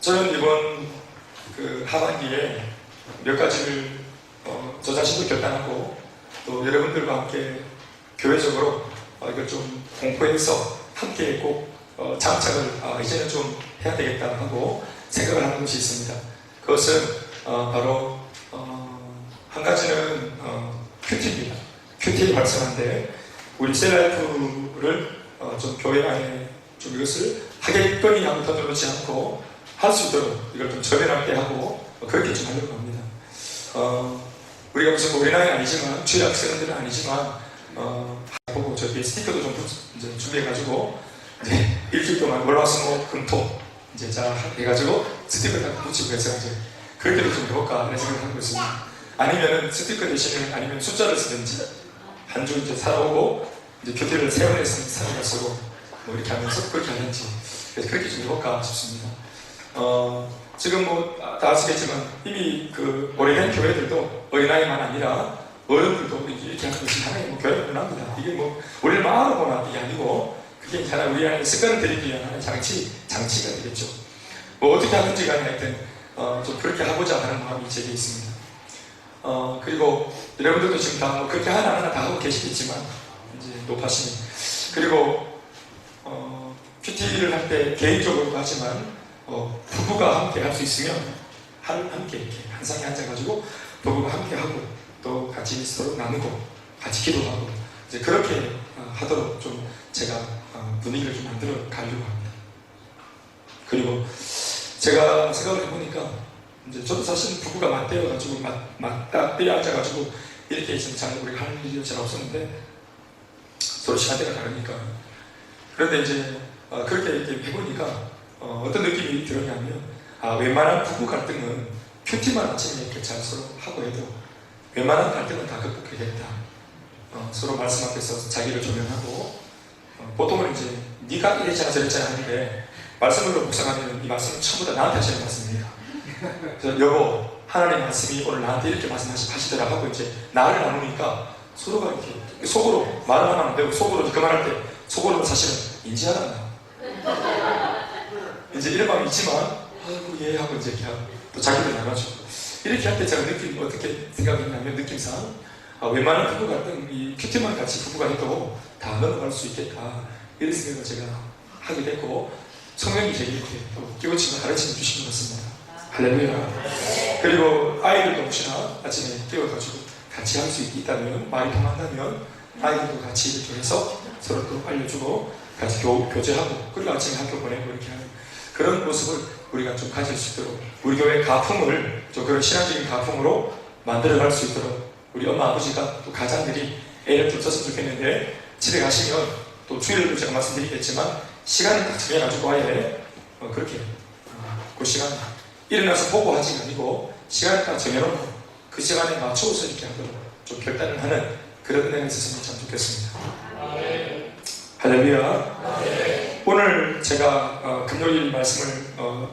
저는 이번 하반기에 몇 가지를 저 자신도 결단하고 또 여러분들과 함께 교회적으로 이걸 좀 공포해서 함께 꼭 장착을 이제는 좀 해야 되겠다 하고 생각을 하는 것이 있습니다. 그것은 바로 한 가지는 큐티입니다. 큐티를 발생한데 우리 셀라이프를 좀 교회 안에 좀 이것을 하겠거니 하고 더듬지 않고 할 수 있도록 이걸 좀 저변하게 하고 그렇게 좀 하려고 합니다. 우리가 무슨 어린아이는 아니지만 취학생들은 아니지만 보고 저기 스티커도 좀 이제 준비해가지고 이제 일주일 동안 월화수목금토 이제 자 해가지고 스티커 다 붙이고 해서 이제 그렇게도 좀 해볼까 이런 생각을 하고 있습니다. 아니면은 스티커 대신에 아니면 숫자를 쓰든지 한 주 이제 살아오고 이제 교태를 세원해서 사진을 쓰고 뭐 이렇게 하면서 그렇게 하는지 그래서 그렇게 좀 해볼까 싶습니다. 지금 뭐 다 아시겠지만 이미 오래된 교회들도 어린아이만 아니라 어른들도 이렇게 하는 것이 하나의 뭐 교회가 문화입니다. 이게 뭐 우리를 마음으로나 이게 아니고 그게 하나 우리 안에 습관을 들이기 위한 하나의 장치가 되겠죠. 뭐 어떻게 하는지 간에 하여튼 좀 그렇게 하고자 하는 마음이 제게 있습니다. 그리고 여러분들도 지금 다 뭐 그렇게 하나 다 하고 계시겠지만 이제 높아시니 그리고 큐티를 할 때 개인적으로도 하지만 부부가 함께 할 수 있으면 함께 이렇게 한 상에 앉아가지고 부부가 함께 하고 또 같이 서로 나누고 같이 기도하고 이제 그렇게 하도록 좀 제가 분위기를 좀 만들어 가려고 합니다. 그리고 제가 생각을 해보니까 이제 저도 사실 부부가 맞대어가지고 맞닥뜨려 앉아가지고 이렇게 있으면 잘 우리가 하는 일이 잘 없었는데 서로 시간대가 다르니까 그런데 이제 그렇게 이렇게 해보니까 어떤 느낌이 들었냐면 웬만한 부부 갈등은 큐티만 아침에 이렇게 잘 서로 하고 해도 웬만한 갈등은 다 극복해야겠다. 서로 말씀 앞에서 자기를 조명하고 보통은 이제 네가 이랬잖아 저랬잖아 하는데 말씀으로 묵상하면 이 말씀은 전부 다 나한테 하시는 말씀입니다. 그래서 여보 하나님의 말씀이 오늘 나한테 이렇게 말씀하시더라 하고 이제 나를 나누니까 서로가 이렇게 속으로 말을 하면 안 되고 속으로 그만할 때 속으로는 사실은 인지하란다. 이제 이런 마음이 있지만 아이고 예 하고 이제 이렇게 하고 또 자기를 나눠주고 이렇게 할 때 제가 어떻게 생각했냐면 느낌상 웬만한 부부 같은 이 큐티만 같이 부부가 해도 다 넘어갈 수 있겠다 이런 생각을 제가 하게 됐고 성령이 제게 이렇게 또 끼워치고 가르쳐 주신 것 같습니다. 할렐루야. 그리고 아이들도 혹시나 아침에 깨워가지고 같이 할 수 있다면 말이 통한다면 아이들도 같이 이렇게 해서 서로 또 알려주고 같이 교제하고 그리고 아침에 학교 보내고 이렇게 하는 그런 모습을 우리가 좀 가질 수 있도록 우리 교회 가풍을 좀 그런 신앙적인 가풍으로 만들어갈 수 있도록 우리 엄마 아버지가 또 가장들이 애를 좀 썼으면 좋겠는데 집에 가시면 또 주일도 제가 말씀드리겠지만 시간을 딱 정해가지고 아예 그렇게 그 시간 일어나서 보고 하지 아니고 시간을 딱 정해놓고 그 시간에 맞춰서 이렇게 하도록 좀 결단을 하는 그런 은혜가 있었으면 참 좋겠습니다. 할렐루야. 오늘 제가 금요일 말씀을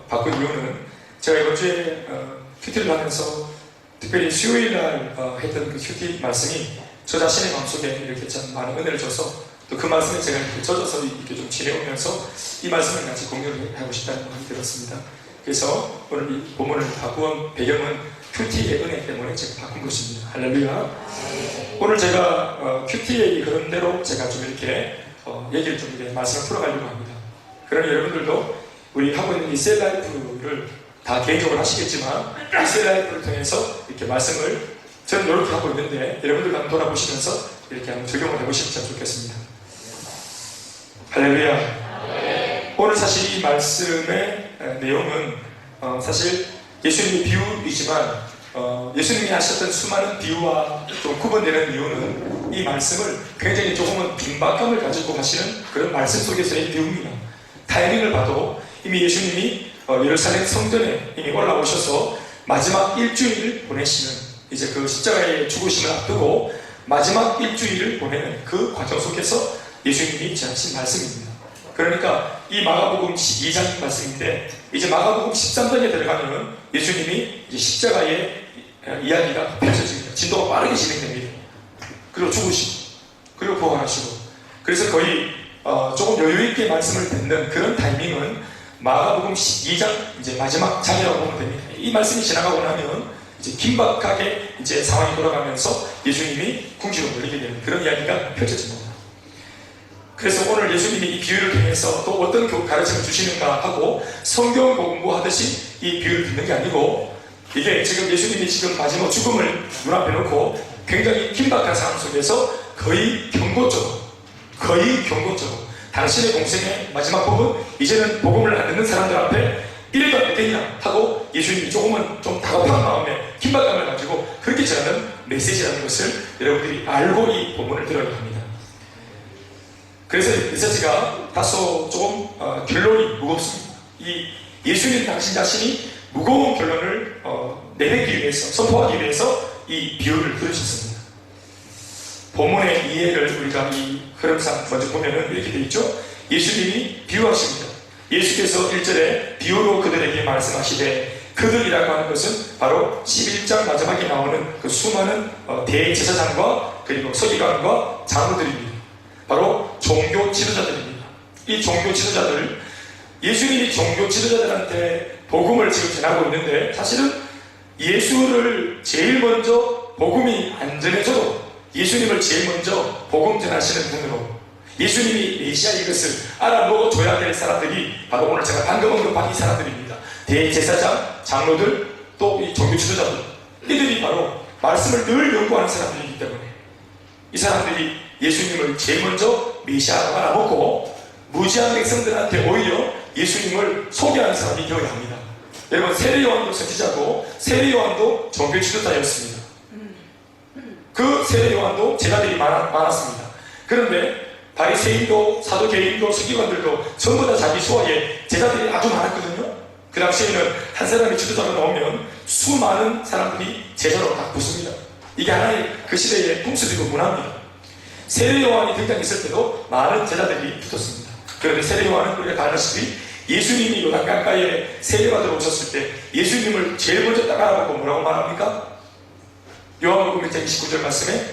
바꾼 이유는 제가 이번 주에 큐티를 하면서 특별히 수요일 날 했던 그 큐티 말씀이 저 자신의 마음속에 이렇게 참 많은 은혜를 줘서 또 그 말씀에 제가 이렇게 젖어서 이렇게 좀 지내오면서 이 말씀을 같이 공유를 하고 싶다는 마음이 들었습니다. 그래서 오늘 이 본문을 바꾼 배경은 큐티의 은혜 때문에 제가 바꾼 것입니다. 할렐루야. 오늘 제가 큐티의 그런 대로 제가 좀 이렇게 얘기를 좀 이렇게 말씀을 풀어가려고 합니다. 그러니 여러분들도 우리 하고 있는 이 셀라이프를 다 개인적으로 하시겠지만 이 셀라이프를 통해서 이렇게 말씀을 저는 이렇게 하고 있는데 여러분들도 한번 돌아보시면서 이렇게 한번 적용을 해보시면 좋겠습니다. 할렐루야. 오늘 사실 이 말씀의 내용은 사실 예수님의 비유이지만 예수님이 하셨던 수많은 비유와 좀 구분되는 이유는 이 말씀을 굉장히 조금은 빈박함을 가지고 하시는 그런 말씀 속에서의 비유입니다. 타이밍을 봐도 이미 예수님이 예루살렘 성전에 이미 올라오셔서 마지막 일주일을 보내시는 이제 그 십자가의 죽으심을 앞두고 마지막 일주일을 보내는 그 과정 속에서 예수님이 전하신 말씀입니다. 그러니까 이 마가복음 12장 말씀인데 이제 마가복음 13장에 들어가면 예수님이 이제 십자가의 이야기가 펼쳐집니다. 진도가 빠르게 진행됩니다. 그리고 죽으시고 그리고 부활하시고 그래서 거의 조금 여유있게 말씀을 듣는 그런 타이밍은 마가복음 12장 이제 마지막 장이라고 보면 됩니다. 이 말씀이 지나가고 나면 이제 긴박하게 이제 상황이 돌아가면서 예수님이 궁지로 몰리게 되는 그런 이야기가 펼쳐집니다. 그래서 오늘 예수님이 이 비유를 통해서 또 어떤 가르침을 주시는가 하고 성경 공부하듯이 이 비유를 듣는 게 아니고, 이게 지금 예수님이 지금 마지막 죽음을 눈앞에 놓고 굉장히 긴박한 상황 속에서 거의 경고적으로 당신의 공생의 마지막 부분, 이제는 복음을 안 듣는 사람들 앞에 이래도 안 되겠냐 하고 예수님이 조금은 좀 다급한 마음에 긴박감을 가지고 그렇게 전하는 메시지라는 것을 여러분들이 알고 이 본문을 들어야 합니다. 그래서 메시지가 다소 조금 결론이 무겁습니다. 이 예수님 당신 자신이 무거운 결론을 내뱉기 위해서, 선포하기 위해서 이 비유를 들으셨습니다. 본문의 이해를 우리가 이 흐름상 먼저 보면은 이렇게 되어 있죠. 예수님이 비유하십니다. 예수께서 1절에 비유로 그들에게 말씀하시되, 그들이라고 하는 것은 바로 11장 마지막에 나오는 그 수많은 대제사장과 그리고 서기관과 장로들입니다. 바로 종교 지도자들입니다. 이 종교 지도자들, 예수님이 종교 지도자들한테 복음을 지금 전하고 있는데, 사실은 예수를 제일 먼저 복음이 안 전해져도 예수님을 제일 먼저 복음 전하시는 분으로, 예수님이 메시아 이것을 알아먹어줘야 될 사람들이 바로 오늘 제가 방금 언급한 이 사람들입니다. 대제사장, 장로들, 또 이 종교 지도자들, 이들이 바로 말씀을 늘 연구하는 사람들이기 때문에 이 사람들이 예수님을 제일 먼저 메시아라고 알아먹고 무지한 백성들한테 오히려 예수님을 소개하는 사람이 되어야 합니다. 여러분, 세례요한도 선지자고 세례요한도 종교 지도자였습니다. 그 세례요한도 제자들이 많았습니다. 그런데 바리새인도 사두개인도 서기관들도 전부 다 자기 수하에 제자들이 아주 많았거든요. 그 당시에는 한 사람이 지도자로 나오면 수많은 사람들이 제자로 다 붙습니다. 이게 하나의 그 시대의 풍습이고 문화입니다. 세례요한이 등장했을 때도 많은 제자들이 붙었습니다. 그런데 세례요한은 우리가 다 알다시피 예수님이 요단강가에 세례받으러 오셨을 때 예수님을 제일 먼저 딱 알아보고 뭐라고 말합니까? 요한복음 1장 29절 말씀에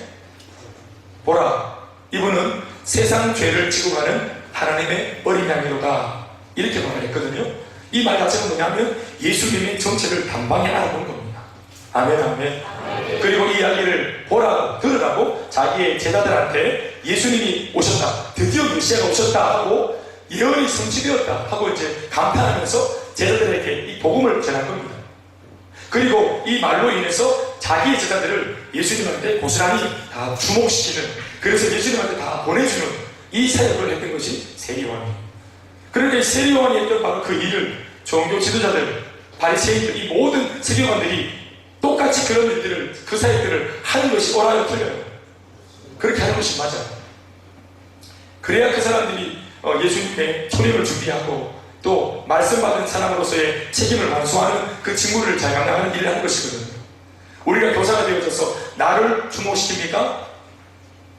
보라, 이분은 세상 죄를 지고 가는 하나님의 어린 양이로다, 이렇게 말을 했거든요. 이 말 자체가 뭐냐면 예수님의 정체를 단방에 알아본 겁니다. 아멘, 아멘. 그리고 이 이야기를 보라고, 들으라고 자기의 제자들한테 예수님이 오셨다, 드디어 메시아가 오셨다 하고 예언이 성취되었다 하고 이제 감탄하면서 제자들에게 이 복음을 전한 겁니다. 그리고 이 말로 인해서 자기의 제자들을 예수님한테 고스란히 다 주목시키는, 그래서 예수님한테 다 보내주는 이 사역을 했던 것이 세례요한이에요. 그런데 세례요한이 했던 바로 그 일을 종교 지도자들, 바리새인들, 이 모든 세계관들이 똑같이 그런 일들을, 그 사역들을 하는 것이 옳아요, 틀려요? 그렇게 하는 것이 맞아요. 그래야 그 사람들이 예수님의 초림을 준비하고 또 말씀받은 사람으로서의 책임을 완수하는 그 직무를 잘 감당하는 일을 하는 것이거든요. 우리가 교사가 되어져서 나를 주목시킵니까?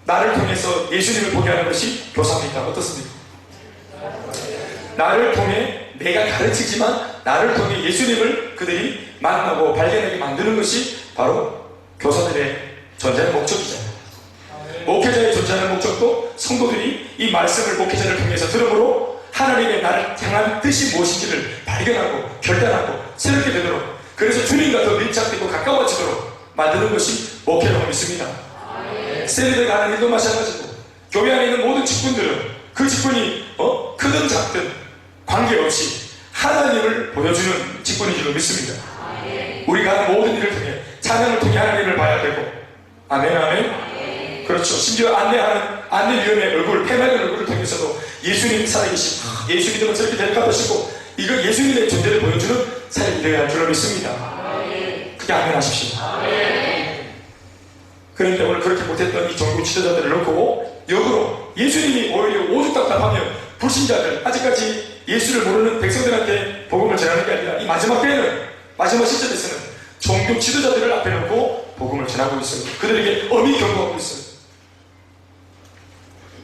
나를 통해서 예수님을 보게 하는 것이 교사입니까? 어떻습니까? 나를 통해 내가 가르치지만 나를 통해 예수님을 그들이 만나고 발견하게 만드는 것이 바로 교사들의 존재의 목적이잖아요. 목회자의 존재하는 목적도 성도들이 이 말씀을 목회자를 통해서 들음으로 하나님의 나를 향한 뜻이 무엇인지를 발견하고 결단하고 새롭게 되도록, 그래서 주님과 더 밀착되고 가까워지도록 만드는 것이 목회라고 믿습니다. 세례대가 하는 일도 마찬가지고 교회 안에 있는 모든 직분들은 그 직분이 크든 작든 관계없이 하나님을 보여주는 직분인 줄로 믿습니다. 우리가 하는 모든 일을 통해, 찬양을 통해 하나님을 봐야 되고, 아멘, 아멘. 그렇죠. 심지어 안내위원의 얼굴, 폐막의 얼굴을 통해서도 예수님 살아계신, 예수 믿으면 저렇게 될 것 같으시고, 이거 예수님의 존재를 보여주는 사역이 되어야 할 줄로 믿습니다. 그게 아멘 하십시오. 그런데 오늘 그렇게 못했던 이 종교 지도자들을 놓고 역으로 예수님이 오히려 오죽답답하면 불신자들, 아직까지 예수를 모르는 백성들한테 복음을 전하는 게 아니라 이 마지막 때에는, 마지막 시점에서는 종교 지도자들을 앞에 놓고 복음을 전하고 있어요. 그들에게 엄히 경고하고 있어요.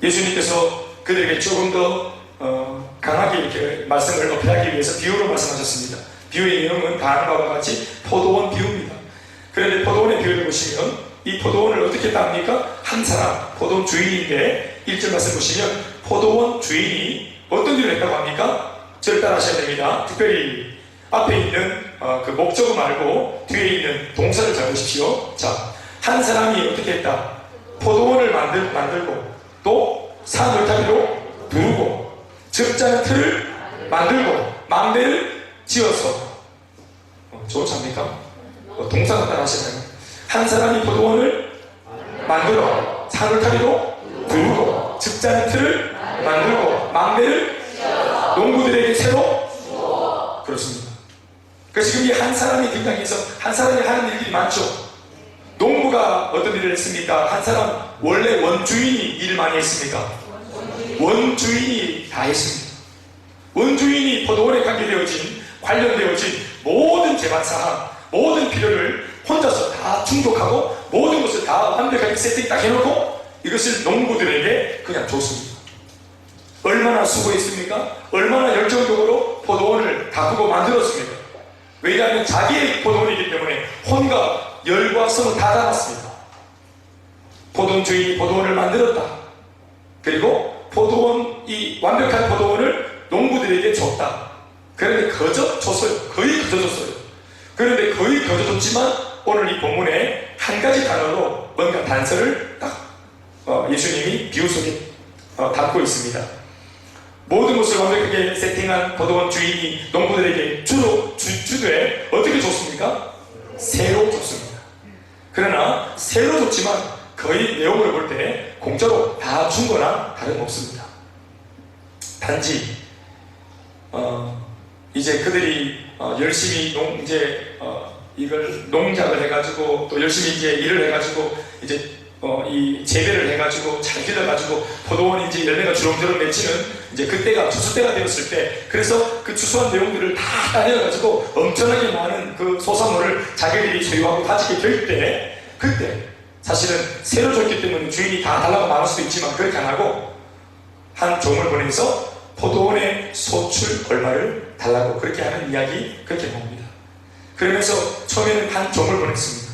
예수님께서 그들에게 조금 더 강하게 이렇게 말씀을 어필하기 위해서 비유로 말씀하셨습니다. 비유의 내용은 다음과 같이 포도원 비유입니다. 그런데 포도원의 비유를 보시면 이 포도원을 어떻게 땁니까? 한 사람, 포도원 주인인데 1절 말씀 보시면 포도원 주인이 어떤 일을 했다고 합니까? 저를 따라 하셔야 됩니다. 특별히 앞에 있는 그 목적어 말고 뒤에 있는 동사를 잘 보십시오. 자, 한 사람이 어떻게 했다? 포도원을 만들고 또 산울타기로 두르고 적자는 틀을 만들고 망대를 지어서 좋은 차입니까? 동사가 따라 하시나요? 한 사람이 포도원을 만들어 산울타기로 두르고 적자는 틀을 만들고 망대를 농부들에게 새로 그렇습니다. 그러니까 지금 이 한 사람이 등장해서 한 사람이 하는 일들이 많죠. 농부가 어떤 일을 했습니까? 한 사람 원래 원주인이 일을 많이 했습니까? 원주인이 다 했습니다. 원주인이 포도원에 관련되어진 모든 재반사항, 모든 필요를 혼자서 다 충족하고 모든 것을 다 완벽하게 세팅 딱 해놓고 이것을 농부들에게 그냥 줬습니다. 얼마나 수고했습니까? 얼마나 열정적으로 포도원을 가꾸고 만들었습니까? 왜냐하면 자기의 포도원이기 때문에 혼과 열과 성을 다 담았습니다. 포도원 주인이 포도원을 만들었다. 그리고 이 완벽한 포도원을 농부들에게 줬다. 그런데 거저 줬어요. 거의 거저 줬어요. 그런데 거의 거저 줬지만 오늘 이 본문에 한 가지 단어로 뭔가 단서를 딱 예수님이 비유 속에 담고 있습니다. 모든 것을 완벽하게 세팅한 포도원 주인이 농부들에게 주되 어떻게 줬습니까? 새로 줬습니다. 그러나 새로 줬지만 거의 내용을 볼 때 공짜로 다 준 거나 다름없습니다. 단지 이제 그들이 열심히 이걸 농작을 해가지고 또 열심히 이제 일을 해가지고 이제 이 재배를 해가지고 잘 길러가지고 포도원이 이제 열매가 주렁주렁 맺히는 이제 그때가 추수때가 되었을 때, 그래서 그 추수한 내용들을 다 따내어가지고 엄청나게 많은 그 소산물을 자기들이 소유하고 가지게 될 때, 그때 사실은 새로 줬기 때문에 주인이 다 달라고 말할 수도 있지만 그렇게 안 하고 한 종을 보내서 포도원의 소출 얼마를 달라고 그렇게 하는 이야기, 그렇게 봅니다. 그러면서 처음에는 한 종을 보냈습니다.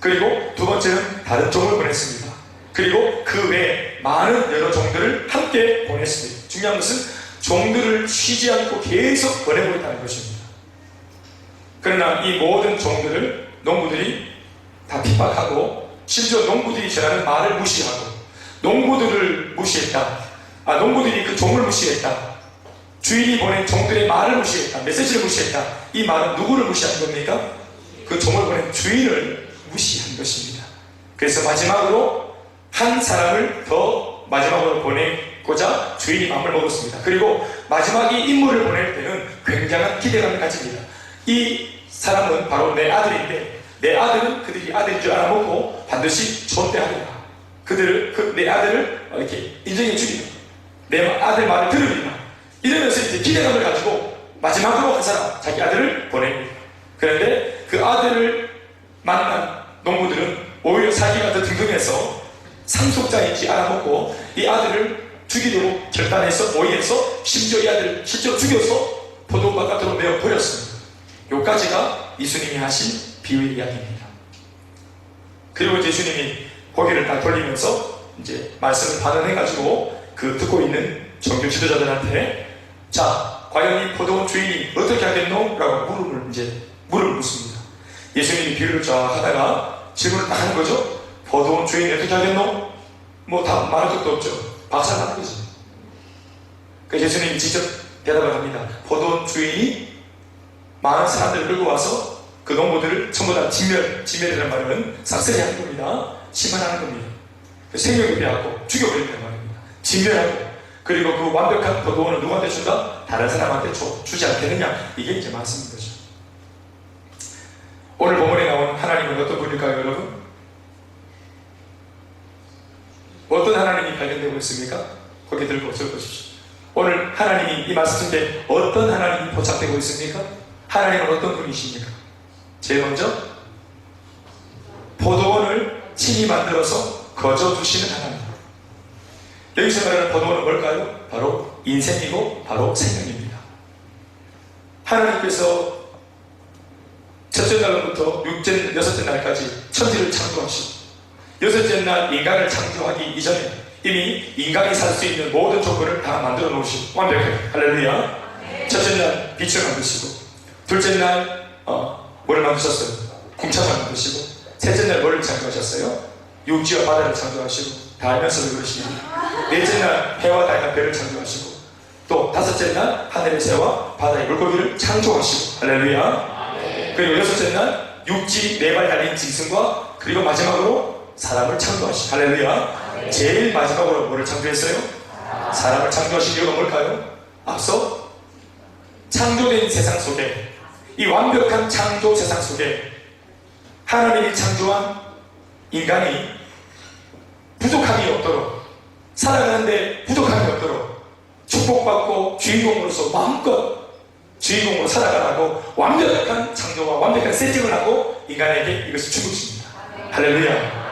그리고 두 번째는 다른 종을 보냈습니다. 그리고 그 외에 많은 여러 종들을 함께 보냈습니다. 중요한 것은 종들을 쉬지 않고 계속 보내고 있다는 것입니다. 그러나 이 모든 종들을 농부들이 다 핍박하고, 심지어 농부들이 전하는 말을 무시하고, 농부들을 무시했다. 농부들이 그 종을 무시했다. 주인이 보낸 종들의 말을 무시했다. 메시지를 무시했다. 이 말은 누구를 무시한 겁니까? 그 종을 보낸 주인을 무시한 것입니다. 그래서 마지막으로 한 사람을 더 마지막으로 보내고자 주인이 마음을 먹었습니다. 그리고 마지막 이 인물을 보낼 때는 굉장한 기대감을 가집니다. 이 사람은 바로 내 아들인데, 내 아들은 그들이 아들인 줄 알아먹고 반드시 존대하리라. 내 아들을 이렇게 인정해 주리라. 내 아들 말을 들으리라. 이러면서 이제 기대감을 가지고 마지막으로 한 사람, 자기 아들을 보냅니다. 그런데 그 아들을 만난 농부들은 오히려 자기가 더 등등해서 상속자인지 알아먹고 이 아들을 죽이려고 결단해서 모의해서 심지어 이 아들을 실제로 죽여서 포도원 바깥으로 내어버렸습니다. 요까지가 예수님이 하신 비유의 이야기입니다. 그리고 예수님이 고개를 딱 돌리면서 이제 말씀을 반응해가지고 그 듣고 있는 종교 지도자들한테, 자, 과연 이 포도원 주인이 어떻게 하겠노? 라고 물음을 묻습니다. 예수님이 비유를 쫙 하다가 질문을 딱 하는 거죠. 포도원 주인이 어떻게 하겠노? 뭐 다 말할 것도 없죠. 박살나는 거지. 그러니까 예수님이 직접 대답을 합니다. 포도원 주인이 많은 사람들을 끌고 와서 그 농부들을 전부 다 진멸이라는 말은 싹쓸이 하는 겁니다. 심판하는 겁니다. 생명을 빼앗고 죽여버린다는 말입니다. 진멸하고, 그리고 그 완벽한 포도원을 누구한테 준다? 다른 사람한테 주지 않겠느냐? 이게 이제 말씀인 거죠. 오늘 본문에 나온 하나님은 어떤 분일까요, 여러분? 어떤 하나님이 발견되고 있습니까? 고개 들고 적어주십시오. 오늘 하나님이 이 말씀 속에 어떤 하나님이 포착되고 있습니까? 하나님은 어떤 분이십니까? 제일 먼저 포도원을 친히 만들어서 거저주시는 하나님. 여기서 말하는 포도원은 뭘까요? 바로 인생이고 바로 생명입니다. 하나님께서 첫째 날부터 여섯째 날까지 천지를 창조하시고, 여섯째 날 인간을 창조하기 이전에 이미 인간이 살 수 있는 모든 조건을 다 만들어 놓으신 완벽해요. 할렐루야. 첫째 날 빛을 만드시고, 둘째 날 뭐를 만드셨어요? 궁창을 만드시고, 셋째 날 뭐를 창조하셨어요? 육지와 바다를 창조하시고, 다 알면서도 그러시면, 넷째 날 해와 달과 별을 창조하시고, 또 다섯째 날 하늘의 새와 바다의 물고기를 창조하시고, 할렐루야. 그리고 여섯째 날 육지 네 발 달린 짐승과, 그리고 마지막으로 사람을 창조하시고, 할렐루야. 제일 마지막으로 뭐를 창조했어요? 사람을 창조하신 이유가 뭘까요? 앞서 창조된 세상 속에, 이 완벽한 창조 세상 속에 하나님이 창조한 인간이 부족함이 없도록, 살아가는데 부족함이 없도록 축복받고 주인공으로서 마음껏 주인공으로 살아가라고 완벽한 창조와 완벽한 세팅을 하고 인간에게 이것을 준 것입니다. 할렐루야.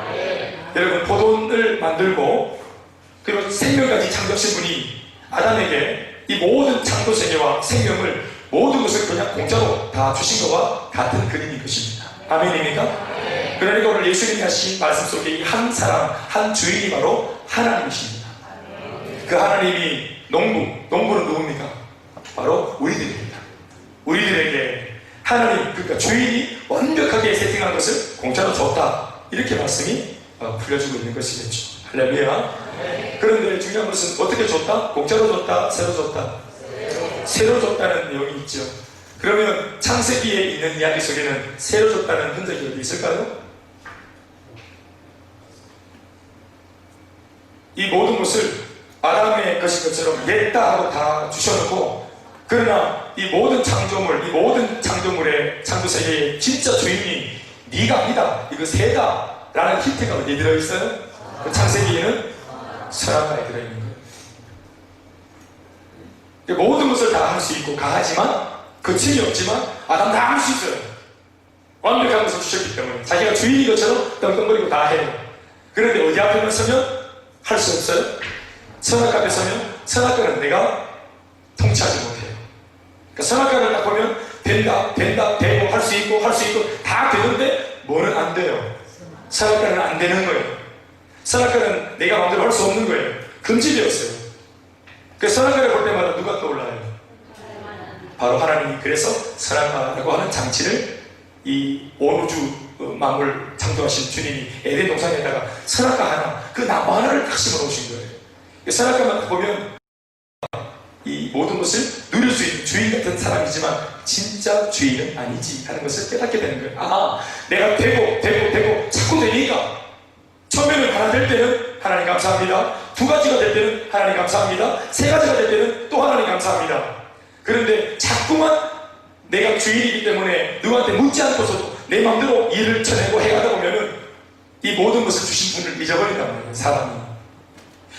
여러분, 포도를 만들고 그리고 생명까지 창조하신 분이 아담에게 이 모든 창조 세계와 생명을, 모든 것을 그냥 공짜로 다 주신 것과 같은 그림인 것입니다. 아멘입니까? 그러니까 오늘 예수님이 하신 말씀 속에 이 한 사람, 한 주인이 바로 하나님이십니다. 그 하나님이 농부는 누굽니까? 바로 우리들입니다. 우리들에게 하나님, 그러니까 주인이 완벽하게 세팅한 것을 공짜로 줬다, 이렇게 말씀이 풀려주고 있는 것이겠죠. 할렐루야. 그런데 중요한 것은 어떻게 줬다? 공짜로 줬다? 새로 줬다? 새로 줬다는 내용이 있죠. 그러면 창세기에 있는 이야기 속에는 새로 줬다는 흔적이 어디 있을까요? 이 모든 것을 아담의 것인 것처럼 냈다 하고 다 주셔놓고, 그러나 이 모든 창조물, 이 모든 창조물의 창조세계의 진짜 주인이 네가 아니다, 이거 새다 라는 힌트가 어디에 들어있어요? 그 창세기에는 선악과에 들어있는 거예요. 모든 것을 다 할 수 있고 강하지만, 거침이 없지만 아담 다 할 수 있어요. 완벽한 것을 주셨기 때문에 자기가 주인인 것처럼 떵떵거리고 다 해요. 그런데 어디 앞에만 서면 할 수 없어요? 선악과 앞에 서면 선악과는 내가 통치하지 못해요. 그러니까 선악과를 딱 보면 된다, 되고, 할 수 있고 다 되는데 뭐는 안 돼요? 선악과는 안 되는 거예요. 선악과는 내가 마음대로 할 수 없는 거예요. 금지되었어요. 그 선악과를 볼 때마다 누가 떠올라요? 바로 하나님이 그래서 선악과라고 하는 장치를 이 온 우주 만물 창조하신 주님이 에덴 동산에다가 선악과 하나, 그 나무 하나를 딱 심어 놓으신 거예요. 선악과만 보면 이 모든 것을 누릴 수 있는 주인 같은 사람이지만 진짜 주인은 아니지 하는 것을 깨닫게 되는 거예요. 아, 내가 되고 자꾸 되니까, 처음에는 하나 될 때는 하나님 감사합니다. 두 가지가 될 때는 하나님 감사합니다. 세 가지가 될 때는 또 하나님 감사합니다. 그런데 자꾸만 내가 주인이기 때문에 누구한테 묻지 않고서도 내 마음대로 일을 쳐내고 해가다 보면은 이 모든 것을 주신 분을 잊어버린단 말이에요, 사람이.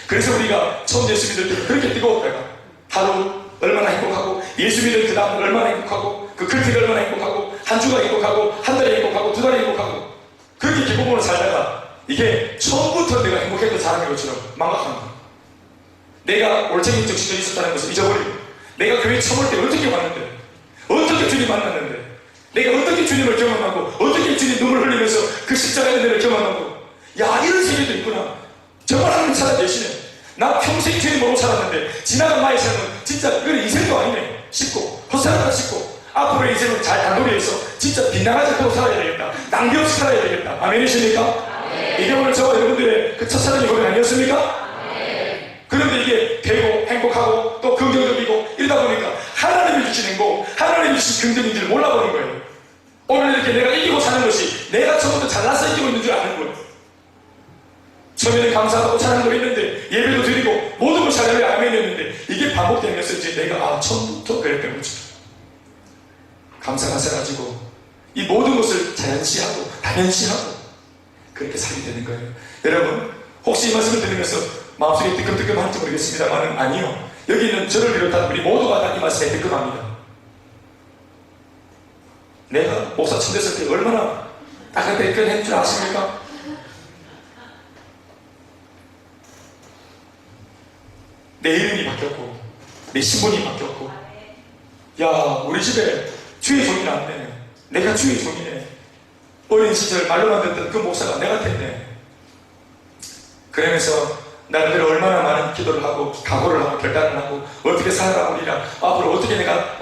그래서 우리가 처음 예수 믿을 때 그렇게 뜨거웠다가 하루 얼마나 행복하고, 예수 믿을 그 다음 얼마나 행복하고, 그 클릭 얼마나 행복하고, 한 주가 행복하고, 한 달이 행복하고, 두 달이 행복하고, 그렇게 기쁨으로 살다가 이게 처음부터 내가 행복했던 사람인 것처럼 망각한 거예요. 내가 올챙이 정신이 있었다는 것을 잊어버리고, 내가 교회 처음 올 때 어떻게 왔는데, 어떻게 주님 만났는데, 내가 어떻게 주님을 경험하고, 어떻게 주님 눈물 흘리면서 그 십자가의 은혜를 경험하고, 야, 이런 세계도 있구나. 정말 하나님 살아계시네. 나 평생 주님 모르고 살았는데 지나간 나의 삶은 진짜 그건 인생도 아니네 싶고, 헛살았다 싶고, 앞으로의 인생은 잘 단도리해서 진짜 빗나가지 않도록 살아야 되겠다, 낭비 없이 살아야 되겠다. 아멘이십니까? 이게 오늘 저와 여러분들의 그 첫사랑의 고백 아니었습니까? 그런데 이게 되고 행복하고 또 긍정적이고 이러다 보니까 하나님이 주신 행복, 하나님이 주신 긍정인 줄 몰라버린 거예요. 오늘 이렇게 내가 이기고 사는 것이 내가 처음부터 잘나서 이기고 있는 줄 아는 거예요. 처음에는 감사하고 찬양도 했는데, 예배도 드리고 모든 걸 잘하면 아멘이었는데, 이게 반복되면서 이제 내가 처음부터 그랬던 거죠. 감사가 사라지고 이 모든 것을 자연시하고 당연시하고 그렇게 살게 되는 거예요. 여러분, 혹시 이 말씀을 들으면서 마음속에 뜨끔뜨끔할지 모르겠습니다만, 아니요, 여기 있는 저를 비롯한 우리 모두가 다 이 말씀에 뜨끔합니다. 내가 목사 침 됐을 때 얼마나 따끈따끈한 줄 아십니까? 내 이름이 바뀌었고, 내 신분이 바뀌었고, 야, 우리 집에 주의 종이 났네. 내가 주의 종이네. 어린 시절 말로만 듣던 그 목사가 내가 됐네. 그러면서 나름대로 얼마나 많은 기도를 하고 각오를 하고 결단을 하고 어떻게 살아가리라, 앞으로 어떻게 내가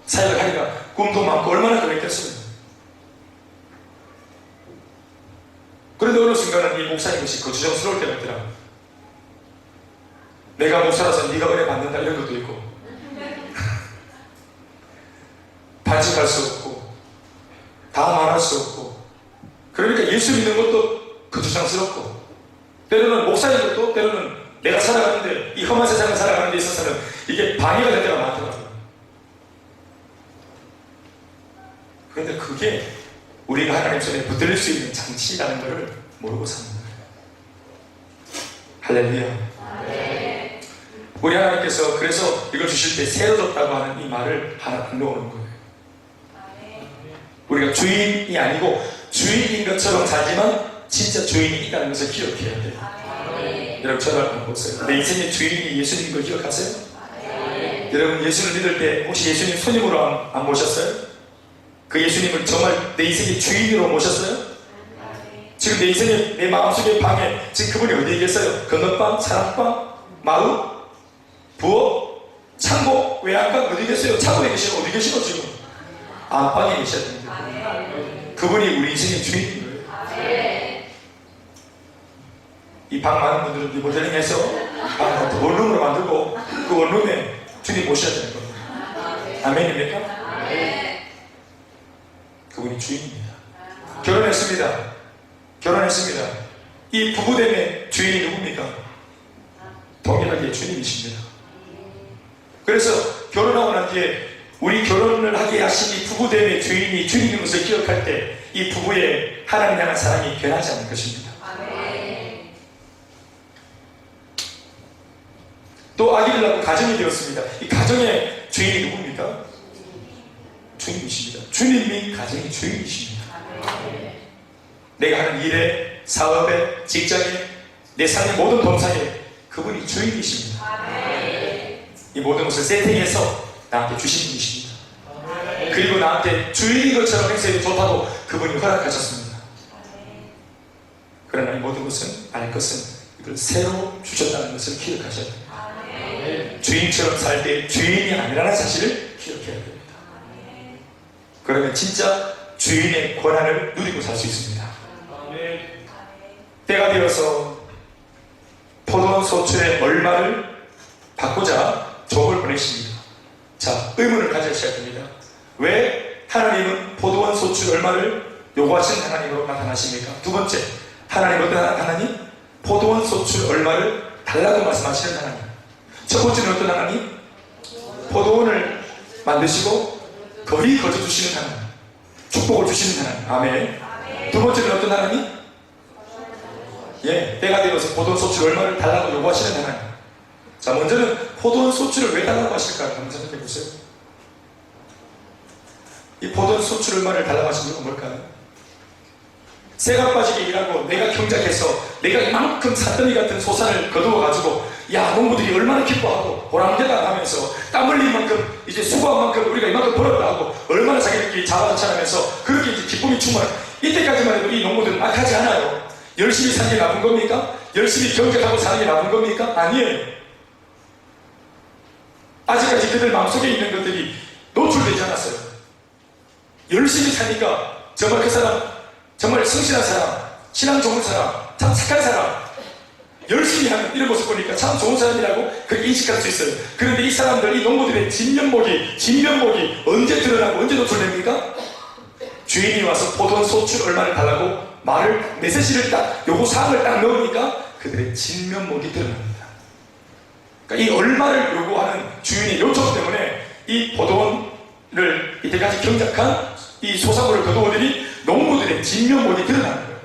사역을 하리라, 꿈도 많고 얼마나 그랬겠어요. 그런데 어느 순간은 이 목사님 것이 거추장스러울 때가 있더라. 내가 목사라서 네가 은혜 받는다 이런 것도 있고 반칙할 수 없고 다 말할 수 없고, 그러니까 예수 믿는 것도 거추장스럽고, 때로는 목사님 것도 때로는 내가 살아가는데, 이 험한 세상을 살아가는 데 있어서는 이게 방해가 될 때가 많더라고요. 그런데 그게 우리가 하나님 손에 붙들릴 수 있는 장치라는 것을 모르고 사는 거예요. 할렐루야. 우리 하나님께서 그래서 이걸 주실 때 새로 줬다고 하는 이 말을 하나 넣어놓은 거예요. 우리가 주인이 아니고 주인인 것처럼 살지만 진짜 주인이 있다는 것을 기억해야 돼요. 여러분 저를 한번 보세요. 내 인생의 주인이 예수님인 걸 기억하세요? 여러분 예수를 믿을 때 혹시 예수님 손님으로 안 모셨어요? 그 예수님을 정말 내 인생의 주인으로 모셨어요? 지금 내 인생의 내 마음속의 방에 지금 그분이 어디에 계세요? 건너방? 사랑방? 마음? 부엌? 창고? 외양간? 어디 계세요? 창고에 계시고 어디 계시고 지금? 안방에 계셔야 됩니다. 그분이 우리 인생의 주인인 거예요. 이 방 많은 분들은 리모델링해서 원룸으로 만들고 그 원룸에 주님 모셔야 되는 겁니다. 아멘입니까? 그분이 주인입니다. 결혼했습니다. 이 부부됨의 주인이 누굽니까? 동일하게 주님이십니다. 그래서 결혼하고 난 뒤에 우리 결혼을 하게 하신 이 부부됨의 주인이 주님인 것을 기억할 때 이 부부의 하나님 향한 사랑이 변하지 않을 것입니다. 또 아기를 낳고 가정이 되었습니다. 이 가정의 주인이 누굽니까? 주님이십니다. 주님이 가정의 주인이십니다. 내가 하는 일에, 사업에, 직장에, 내 삶의 모든 동산에 그분이 주인이십니다. 이 모든 것을 세팅해서 나한테 주신 분이십니다. 그리고 나한테 주인인 것처럼 행세해도 좋다고 그분이 허락하셨습니다. 그러나 이 모든 것은, 알 것은 이걸 새로 주셨다는 것을 기억하셔야 됩니다. 주인처럼 살 때 주인이 아니라는 사실을 기억해야 됩니다. 그러면 진짜 주인의 권한을 누리고 살 수 있습니다. 때가 되어서 포도원 소출의 얼마를 받고자 족을 보내십니다. 자, 의문을 가져셔야 됩니다. 왜 하나님은 포도원 소출 얼마를 요구하신 하나님으로 나타나십니까? 두 번째, 하나님 어떤 하나님? 포도원 소출 얼마를 달라고 말씀하시는 하나님. 첫 번째는 어떤 하나님? 포도원을 만드시고 거리 거저주시는 하나님, 축복을 주시는 하나님. 아멘. 두 번째는 어떤 하나님? 때가 되어서 포도원 소출 얼마를 달라고 요구하시는 하나님. 자, 먼저는 포도원 소출을 왜 달라고 하실까? 한번 생각해 보세요. 이 포도원 소출 얼마를 달라고 하신 이유가 뭘까요? 새가 빠지게 일하고 내가 경작해서 내가 이만큼 산더미 같은 소산을 거두어가지고 야, 농부들이 얼마나 기뻐하고 보람되다 하면서 땀 흘린 만큼 이제 수고한 만큼 우리가 이만큼 벌었다 하고 얼마나 자기들끼리 자화자찬하면서 그렇게 이제 기쁨이 충만해. 이때까지만 해도 이 농부들은 악하지 않아요. 열심히 사는 게 나쁜 겁니까? 열심히 경작하고 사는 게 나쁜 겁니까? 아니에요. 아직까지 그들 마음속에 있는 것들이 노출되지 않았어요. 열심히 사니까 정말 그 사람, 정말 성실한 사람, 신앙 좋은 사람, 참 착한 사람, 열심히 하는 이런 모습 보니까 참 좋은 사람이라고 그렇게 인식할 수 있어요. 그런데 이 사람들, 이 농부들의 진면목이 언제 드러나고 언제 노출됩니까? 주인이 와서 포도원 소출 얼마를 달라고 말을, 메시지를 딱, 요구사항을 딱 넣으니까 그들의 진면목이 드러납니다. 그러니까 이 얼마를 요구하는 주인의 요청 때문에 이 포도원을 이때까지 경작한 이 소산물을 거두어들이 농부들의 진면목이 드러나는 거예요.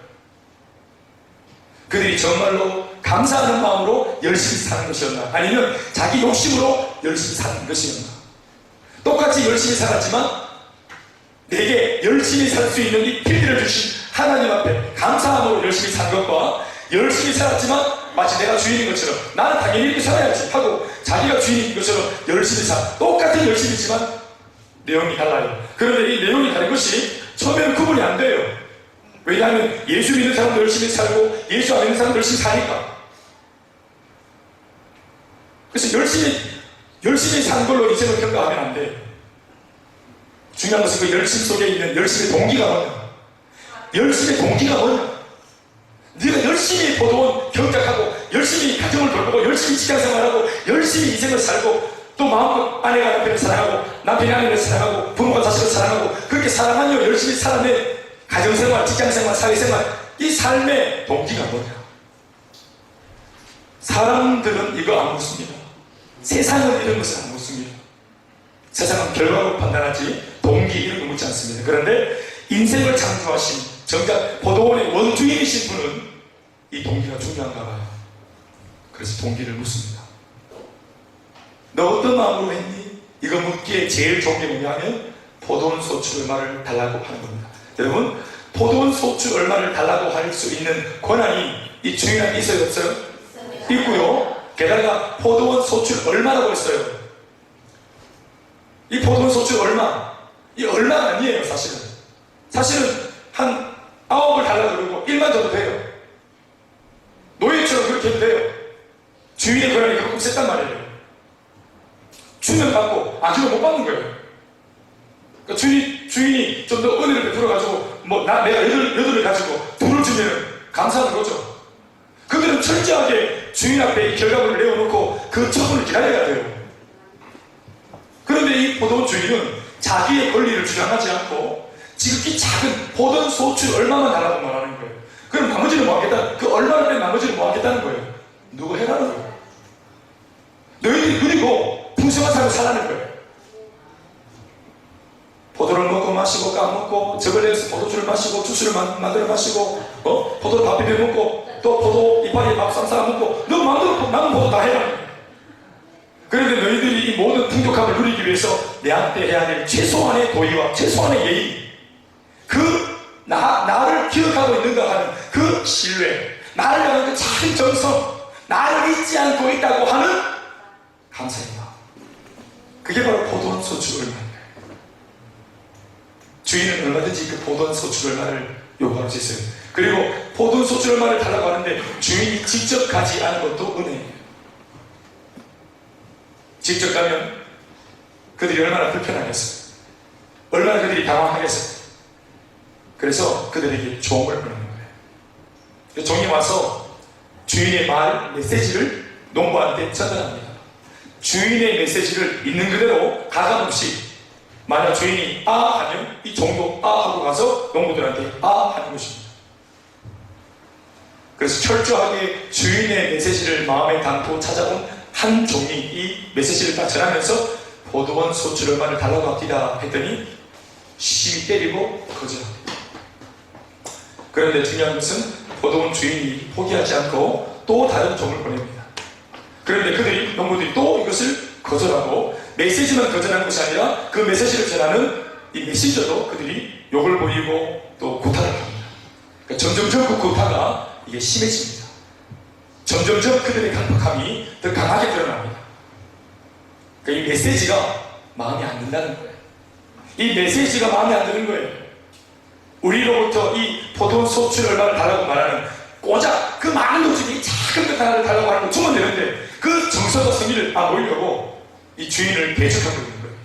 그들이 정말로 감사하는 마음으로 열심히 사는 것이었나? 아니면 자기 욕심으로 열심히 사는 것이었나? 똑같이 열심히 살았지만 내게 열심히 살 수 있는 이 필리를 주신 하나님 앞에 감사함으로 열심히 산 것과 열심히 살았지만 마치 내가 주인인 것처럼 나는 당연히 이렇게 살아야지 하고 자기가 주인인 것처럼 열심히 똑같은 열심이지만 내용이 달라요. 그런데 이 내용이 다른 것이 처음에는 구분이 안 돼요. 왜냐하면 예수 믿는 사람도 열심히 살고 예수 안 믿는 사람도 열심히 사니까. 그래서 열심히 사는 걸로 인생을 평가하면 안 돼. 중요한 것은 그 열심 속에 있는 열심의 동기가 뭐냐? 열심의 동기가 뭐냐? 네가 열심히 포도원 경작하고 열심히 가정을 돌보고 열심히 직장생활하고 열심히 인생을 살고 또 마음껏 아내가 남편을 사랑하고 남편이 아내를 사랑하고 부모가 자식을 사랑하고 그렇게 사랑하며 열심히 살아낸 가정생활, 직장생활, 사회생활 이 삶의 동기가 뭐냐? 사람들은 이거 안 묻습니다. 세상은 이런 것을 안 묻습니다. 세상은 결과로 판단하지 동기 이런 거 묻지 않습니다. 그런데 인생을 창조하신 정작 포도원의 원주인이신 분은 이 동기가 중요한가 봐요. 그래서 동기를 묻습니다. 너 어떤 마음으로 했니? 이거 묻기에 제일 좋은 게 뭐냐면 포도원 소출 얼마를 달라고 하는 겁니다. 여러분 포도원 소출 얼마를 달라고 할 수 있는 권한이 이 주인한테 있어요 없어요? 있고요. 게다가 포도원 소출 얼마라고 했어요. 이 포도원 소출 얼마? 이 얼마가 아니에요 사실은. 사실은 한 9을 달라고 그러고 1만 줘도 돼요. 노예처럼 그렇게 해도 돼요. 주인의 권한이 그만큼 셌단 말이에요. 주면 받고 안 주면 못 받는 거예요. 그러니까 주인이 좀 더 은혜를 베풀어가지고 내가 8을 가지고 2를 주면 감사하는 거죠. 그들은 철저하게 주인 앞에 이 결과물을 내어놓고 그 처분을 기다려야 돼요. 그런데 이 포도원 주인은 자기의 권리를 주장하지 않고 지극히 작은 포도원 소출 얼마만 달라고 말하는 거예요. 그럼 나머지는 뭐 하겠다? 그 얼마를 뺀 나머지는 뭐 하겠다는 거예요? 누구 해라는 거예요. 너희들이 그리고 풍성한 삶을 살라는 거예요. 포도를 먹고 마시고 까먹고 저걸 내서 포도주를 마시고 주스를 만들어 마시고 포도를 밥 비벼 먹고 또 포도 이파리에 밥 쌈싸 먹고 너 마음대로 남은 포도 다 해라. 그런데 너희들이 이 모든 풍족함을 누리기 위해서 내한테 해야 될 최소한의 도의와 최소한의 예의 나를 기억하고 있는가 하는 그 신뢰 나를 향한 그 작은 정성 나를 잊지 않고 있다고 하는 감사의 마음 그게 바로 포도원 소출 얼마입니다. 주인은 얼마든지 그 포도원 소출 얼마를 요구할 수 있어요. 그리고 포도원 소출 얼마를 달라고 하는데 주인이 직접 가지 않은 것도 은혜예요. 직접 가면 그들이 얼마나 불편하겠어요. 얼마나 그들이 당황하겠어요. 그래서 그들에게 종을 보내는 거예요. 종이 와서 주인의 메시지를 농부한테 전달합니다. 주인의 메시지를 있는 그대로 가감없이 만약 주인이 아 하면 이 종도 아 하고 가서 농부들한테 아 하는 것입니다. 그래서 철저하게 주인의 메시지를 마음에 담고 찾아온 한 종이 이 메시지를 딱 전하면서 포도원 소출 얼마를 달라고 합니다 했더니 심히 때리고 거절합니다. 그런데 중요한 것은 포도원 주인이 포기하지 않고 또 다른 종을 보냅니다. 그런데 농부들이 또 이것을 거절하고 메시지만 거절하는 것이 아니라 그 메시지를 전하는 이 메신저도 그들이 욕을 보이고 또 구타를 합니다. 그러니까 점점점 그 구타가 이게 심해집니다. 점점점 그들의 강팍함이 더 강하게 드러납니다. 그러니까 이 메시지가 마음에 안 든다는 거예요. 이 메시지가 마음에 안 드는 거예요. 우리로부터 이 포도원 소출 얼마를 달라고 말하는 고작 그 많은 것 중에 작은 것 하나를 달라고 하는 거 주면 되는데 그 정서가 승리를 모이려고 이 주인을 배척하고 있는 거예요.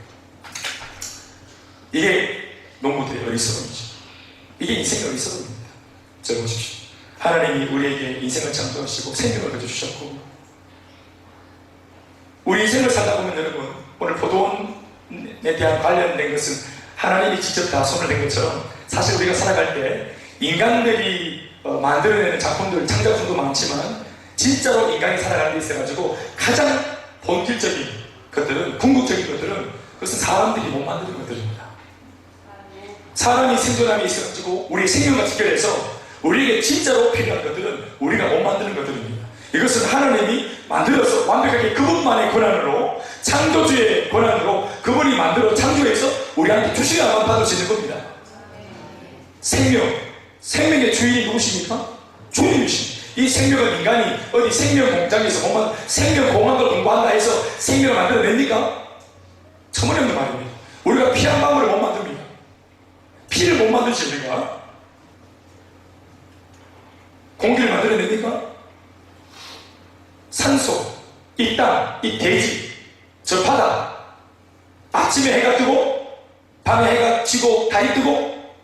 이게 농부들의 어리석음이죠. 이게 인생의 어리석음입니다. 저 보십시오. 하나님이 우리에게 인생을 창조하시고 생명을 가져주셨고 우리 인생을 살다 보면 여러분 오늘 포도원에 대한 관련된 것은 하나님이 직접 다 손을 댄 것처럼 사실 우리가 살아갈 때 인간들이 만들어내는 작품들, 창작품도 많지만 진짜로 인간이 살아가는 데 있어가지고 가장 본질적인 것들은, 궁극적인 것들은 그것은 사람들이 못 만드는 것들입니다. 사람이 생존함에 있어가지고 우리의 생명과 직결해서 우리에게 진짜로 필요한 것들은 우리가 못 만드는 것들입니다. 이것은 하나님이 만들어서 완벽하게 그분만의 권한으로 창조주의 권한으로 그분이 만들어 창조해서 우리한테 주셔야만 받을 수 있는 겁니다. 생명의 주인이 누구십니까? 주님이십니다. 이 생명은 인간이 어디 생명 공장에서 생명 공학을 공부한다 해서 생명을 만들어냅니까? 터무니없는 말입니다. 우리가 피 한 방울을 못 만듭니다. 피를 못 만들지 우리가 공기를 만들어냅니까? 산소, 이 땅, 이 대지, 저 바다, 아침에 해가 뜨고 밤에 해가 지고 달이 뜨고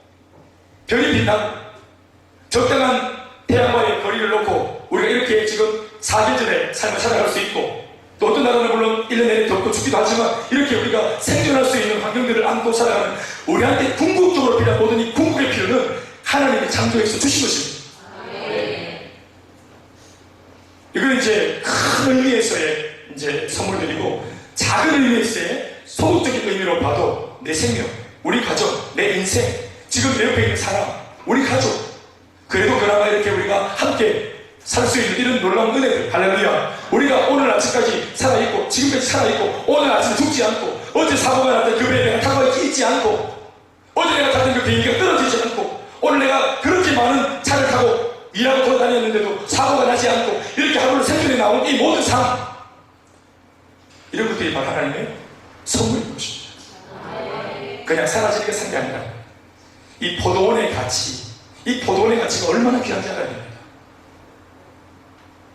별이 빛나고 적당한 태양과의 거리를 놓고 우리가 이렇게 지금 사계절의 삶을 살아갈 수 있고, 또 어떤 나라는 물론 1년 내내 덥고 춥기도 하지만 이렇게 우리가 생존할 수 있는 환경들을 안고 살아가는, 우리한테 궁극적으로 필요한 모든 이 궁극의 필요는 하나님이 창조해서 주신 것입니다. 이건 이제 큰 의미에서의 이제 선물들이고, 작은 의미에서의 소극적인 의미로 봐도 내 생명, 우리 가족, 내 인생, 지금 내 옆에 있는 사람, 우리 가족, 그래도 그나마 이렇게 우리가 함께 살 수 있는 이런 놀라운 은혜들, 할렐루야. 우리가 오늘 아침까지 살아있고 지금까지 살아있고, 오늘 아침에 죽지 않고, 어제 사고가 났던 그 배에 내가 타고 있지 않고, 어제 내가 탔던 그 비행기가 떨어지지 않고, 오늘 내가 그렇게 많은 차를 타고 일하고 돌아다녔는데도 사고가 나지 않고, 이렇게 하루를 생존해 나온 이 모든 삶, 이런 것들이 바로 하나님의 선물인 것입니다. 그냥 사라지니까 산 게 아니라 이 포도원의 가치, 이 포도원의 가치가 얼마나 귀한지 알아야 됩니다.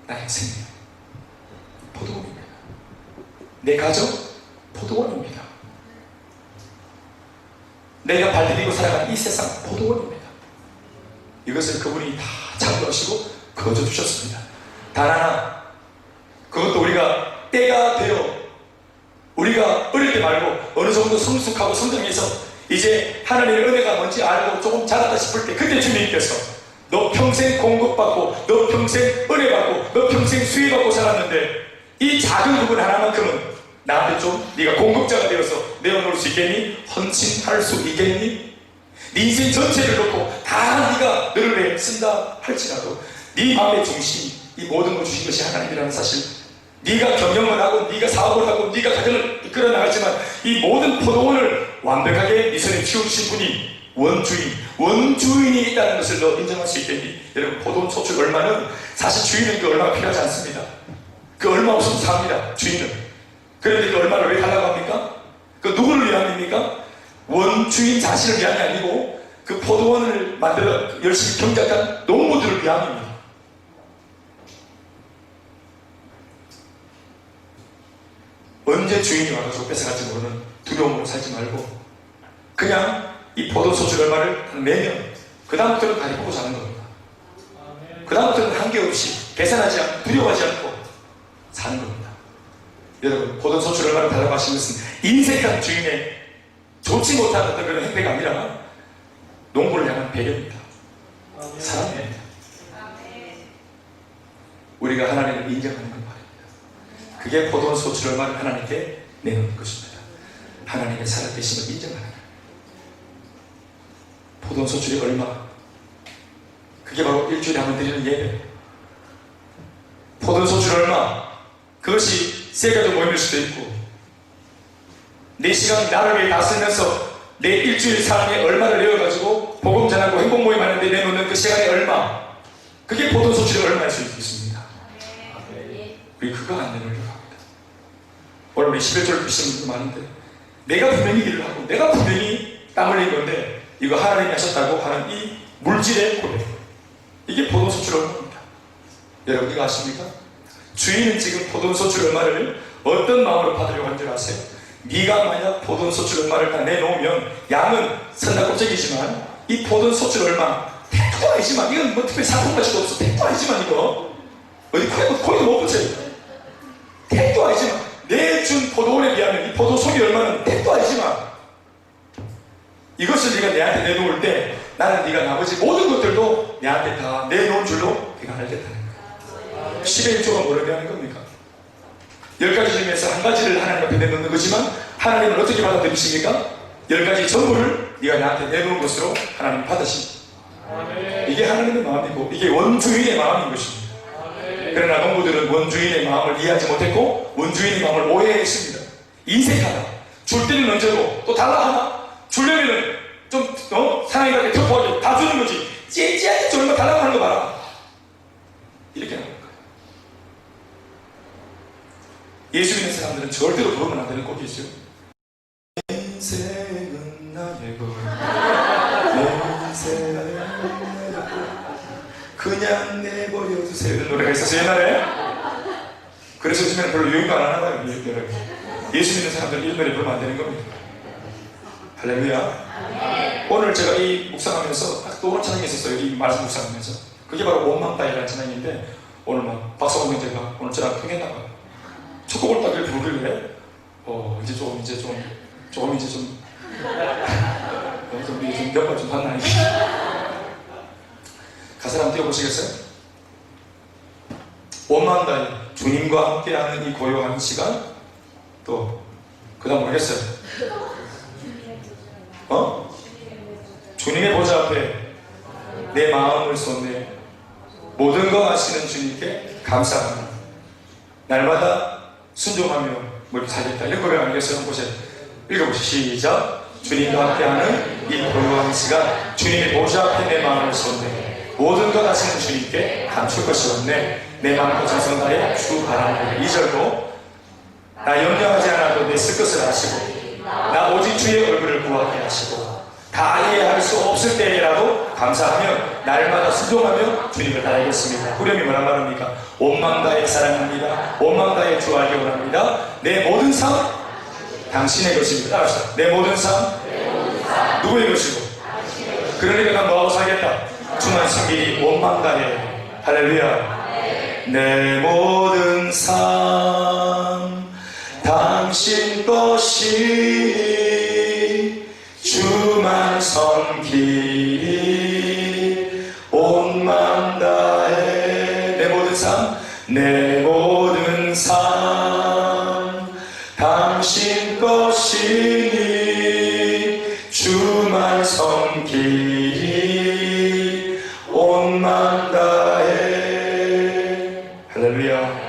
나의 생명, 포도원입니다. 내 가족, 포도원입니다. 내가 발디디고 살아가는 이 세상, 포도원입니다. 이것을 그분이 다 창조하시고 거저주셨습니다. 단 하나, 그것도 우리가 때가 되어, 우리가 어릴 때 말고 어느 정도 성숙하고 성장해서 이제 하나님의 은혜가 뭔지 알고 조금 자랐다 싶을 때, 그때 주님께서 너 평생 공급받고, 너 평생 은혜 받고, 너 평생 수혜받고 살았는데 이 작은 부분 하나만큼은 나한테 좀 네가 공급자가 되어서 내어놓을 수 있겠니? 헌신할 수 있겠니? 네 인생 전체를 놓고 다 네가 너를 위해 쓴다 할지라도 네 마음의 중심, 이 모든 걸 주신 것이 하나님이라는 사실, 네가 경영을 하고 네가 사업을 하고 네가 가정을 이끌어 나가지만 이 모든 포도원을 완벽하게 네 손에 키워주신 분이 원주인이 있다는 것을 너 인정할 수 있겠니? 여러분, 포도원 소출 얼마는 사실 주인은 그 얼마가 필요하지 않습니다. 그 얼마 없으면 삽니다, 주인은. 그런데 그 얼마를 왜 달라고 합니까? 그 누구를 위함입니까? 원주인 자신을 위함이 아니고 그 포도원을 만들어 열심히 경작한 농부들을 위함입니다. 언제 주인이 와가지고 뺏어갈지 모르는 두려움으로 살지 말고 그냥 이 포도 소출 얼마를 내면 그 다음부터는 다리 보고 사는 겁니다. 그 다음부터는 한계없이 계산하지 않고 두려워하지 않고 사는 겁니다. 여러분, 포도 소출 얼마를 달라고 하시는 것은 인색한 주인의 좋지 못한 어떤 그런 행태가 아니라 농부를 향한 배려입니다. 사랑입니다. 우리가 하나님을 인정하는 것 말입니다. 그게 포도원 소출 얼마를 하나님께 내놓는 것입니다. 하나님의 살아계심을 인정하는 것. 포도원 소출이 얼마? 그게 바로 일주일에 한 번 드리는 예배. 포도원 소출 얼마? 그것이 세 가지 모임일 수도 있고, 내 시간 나를 위해 다 쓰면서 내 일주일 삶에 얼마를 내어가지고 복음 전하고 행복 모임 하는데 내놓는 그 시간이 얼마? 그게 포도원 소출이 얼마일 수 있습니다. 우리 그거 안 내놓으려고 합니다. 오늘 우리 11절 비시는 분도 많은데, 내가 분명히 일을 하고 내가 분명히 땀 흘린 건데 이거 하나님이 하셨다고 하는 이 물질의 고백, 이게 포도원 소출 얼마입니다. 여러분, 이거 아십니까? 주인은 지금 포도원 소출 얼마를 어떤 마음으로 받으려고 하는 줄 아세요? 네가 만약 포도원 소출 얼마를 다 내놓으면, 양은 선나껍질이지만 이 포도원 소출 얼마, 택도 아니지만, 이건 뭐 특별히 상품 가치도 없어, 택도 아니지만, 이거 어디 코에도 못 붙여요. 택도 아니지만 내준 포도원에 비하면 이 포도 속이 얼마는 택도 아니지만, 이것을 네가 내한테 내놓을 때 나는 네가 나머지 모든 것들도 내한테 다 내놓은 줄로 네가 알겠다는 거야. 10의 1조가 뭐라고 하는 겁니까? 10가지 중에서 한 가지를 하나님 앞에 내놓는 거지만 하나님은 어떻게 받아들이십니까? 10가지 전부를 네가 나한테 내놓은 것으로 하나님 받으십니다. 이게 하나님의 마음이고 이게 원주인의 마음인 것입니다. 그러나 농부들은 원주인의 마음을 이해하지 못했고 원주인의 마음을 오해했습니다. 인색하다. 줄 때는 얹어도 또 달라 하나? 주려면은 좀 사랑이가 터프하게 다 주는 거지. 찌찌하게 저 얼마 달라고 하는 거 봐라. 이렇게 하는 거예요. 예수 믿는 사람들은 절대로 부르면 안 되는 곡이 있어요. 인생은 나의 것, 내 인생은 나의 것, 그냥 내버려 두세요. 이런 노래가 있었어요, 옛날에. 그래서 요즘에는 별로 유행도 안 하나 봐요. 이 노래. 예수 믿는 사람들은 이 노래 부르면 안 되는 겁니다. 할렐루야. 오늘 제가 이 묵상하면서 딱 떠오른 찬양이 있었어요. 이 말씀 묵상하면서. 그게 바로 원망다이라는 찬양인데, 오늘 막 박사원 형제가 오늘 저랑 통했나 봐요. 첫 곡을 딱 이렇게 부르길래 이제 좀 몇번 좀 봤나. 가사를 한번 띄워보시겠어요? 원망다이, 주님과 함께하는 이 고요한 시간. 또 그 다음 모르겠어요. 주님의 보좌 앞에 내 마음을 쏟네. 모든 것 아시는 주님께 감사합니다. 날마다 순종하며 머리 살겠다. 이런 거를 알겠어요? 한번 보세요. 읽어보시죠. 시작. 주님과 함께하는 이 고요한 시간, 주님의 보좌 앞에 내 마음을 쏟네. 모든 것 아시는 주님께 감출 것이 없네. 내 마음과 정성 다해 주 바라보네. 2절도 나 염려하지 않아도 내 쓸 것을 아시고 나 오직 주의 얼굴을 구하게 하시고 다 이해할 수 없을 때라도 감사하며 날마다 순종하며 주님을 따르겠습니다. 후렴이 뭐란 말입니까? 온망 다해 사랑합니다. 온망 다해 주 알기 원합니다. 내 모든 삶 당신의 것입니다. 따라합시다. 내 모든 삶 누구의 것이고 그러니까 난 뭐하고 살겠다. 주만 섬기니 온망 다해. 할렐루야. 내 모든 삶 당신 것이 주만 섬기니 온 맘 다해. 내 모든 삶 내 모든 삶 당신 것이니 주만 섬기니 온 맘 다해. 할렐루야.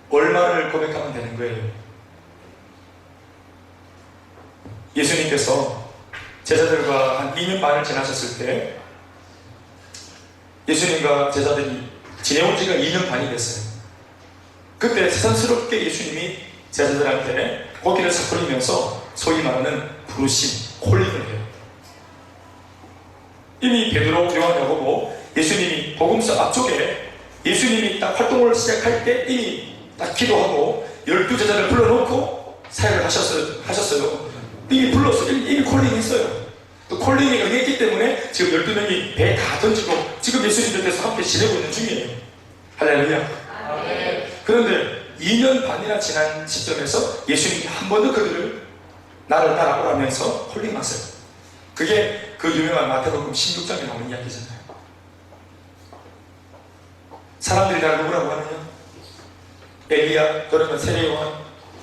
얼마를 고백하면 되는 거예요? 예수님께서 제자들과 한 2년 반을 지나셨을 때 예수님과 제자들이 지내온 지가 2년 반이 됐어요. 그때 새삼스럽게 예수님이 제자들한테 고기를 사풀리면서 소위 말하는 부르심, 콜링을 해요. 이미 베드로, 요한, 야고보 예수님이 복음서 앞쪽에 예수님이 딱 활동을 시작할 때 이미 딱 기도하고 12제자를 불러놓고 사역을 하셨어요. 이미 불러서 이미 콜링했어요. 또 콜링에 응했기 때문에 지금 12명이 배 다 던지고 지금 예수님 곁에서 함께 지내고 있는 중이에요. 할렐루야. 그런데 2년 반이나 지난 시점에서 예수님이 한 번 더 그들을 나를 따라오라면서 콜링하세요. 그게 그 유명한 마태복음 16장에 나오는 이야기잖아요. 사람들이 나를 누구라고 하느냐? 엘리야, 그러면 세례요한,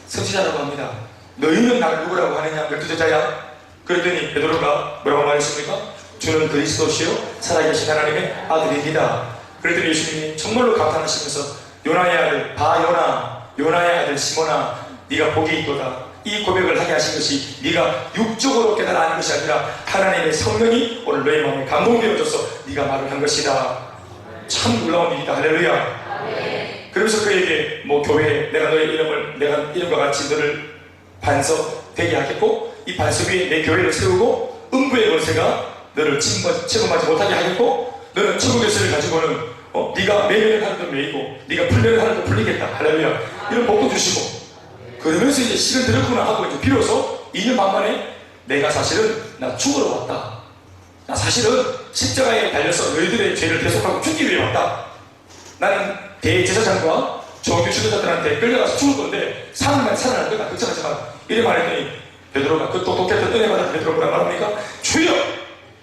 선지자라고 합니다. 너희는 나를 누구라고 하느냐? 12제자야. 그랬더니 베드로가 뭐라고 말했습니까? 주는 그리스도시요 살아계신 하나님의 아들입니다. 그랬더니 예수님이 정말로 감탄하시면서 요나의 아들 바요나, 요나의 아들 시몬아, 네가 복이 있도다. 이 고백을 하게 하신 것이 네가 육적으로 깨달아 는 것이 아니라 하나님의 성령이 오늘 너의 마음에 감동되어져서 네가 말을 한 것이다. 참 놀라운 일이다. 할렐루야. 그러면서 그에게 교회에 내가 너의 이름을 내가 이름과 같이 너를 반석 되게 하겠고 이 반석 위에 내 교회를 세우고 음부의 권세가 너를 침범하지 못하게 하겠고 너는 천국의 세를 가지고는 네가 매면을 하는 건 매이고 네가 풀면을 하는 건 풀리겠다. 할렐루야. 이런 복도 주시고 그러면서 이제 시간 들었구나 하고 이제 비로소 2년 반 만에 내가 사실은 나 죽으러 왔다. 나 사실은 십자가에 달려서 너희들의 죄를 대속하고 죽기 위해 왔다. 나는 대제사장과 종교 지도자들한테 끌려가서 죽을 건데 사는 살아날 거다. 걱정하지 마. 이래 말했더니 베드로가 그 똑똑했던 은혜 받은 베드로가 뭐라 말합니까? 주여!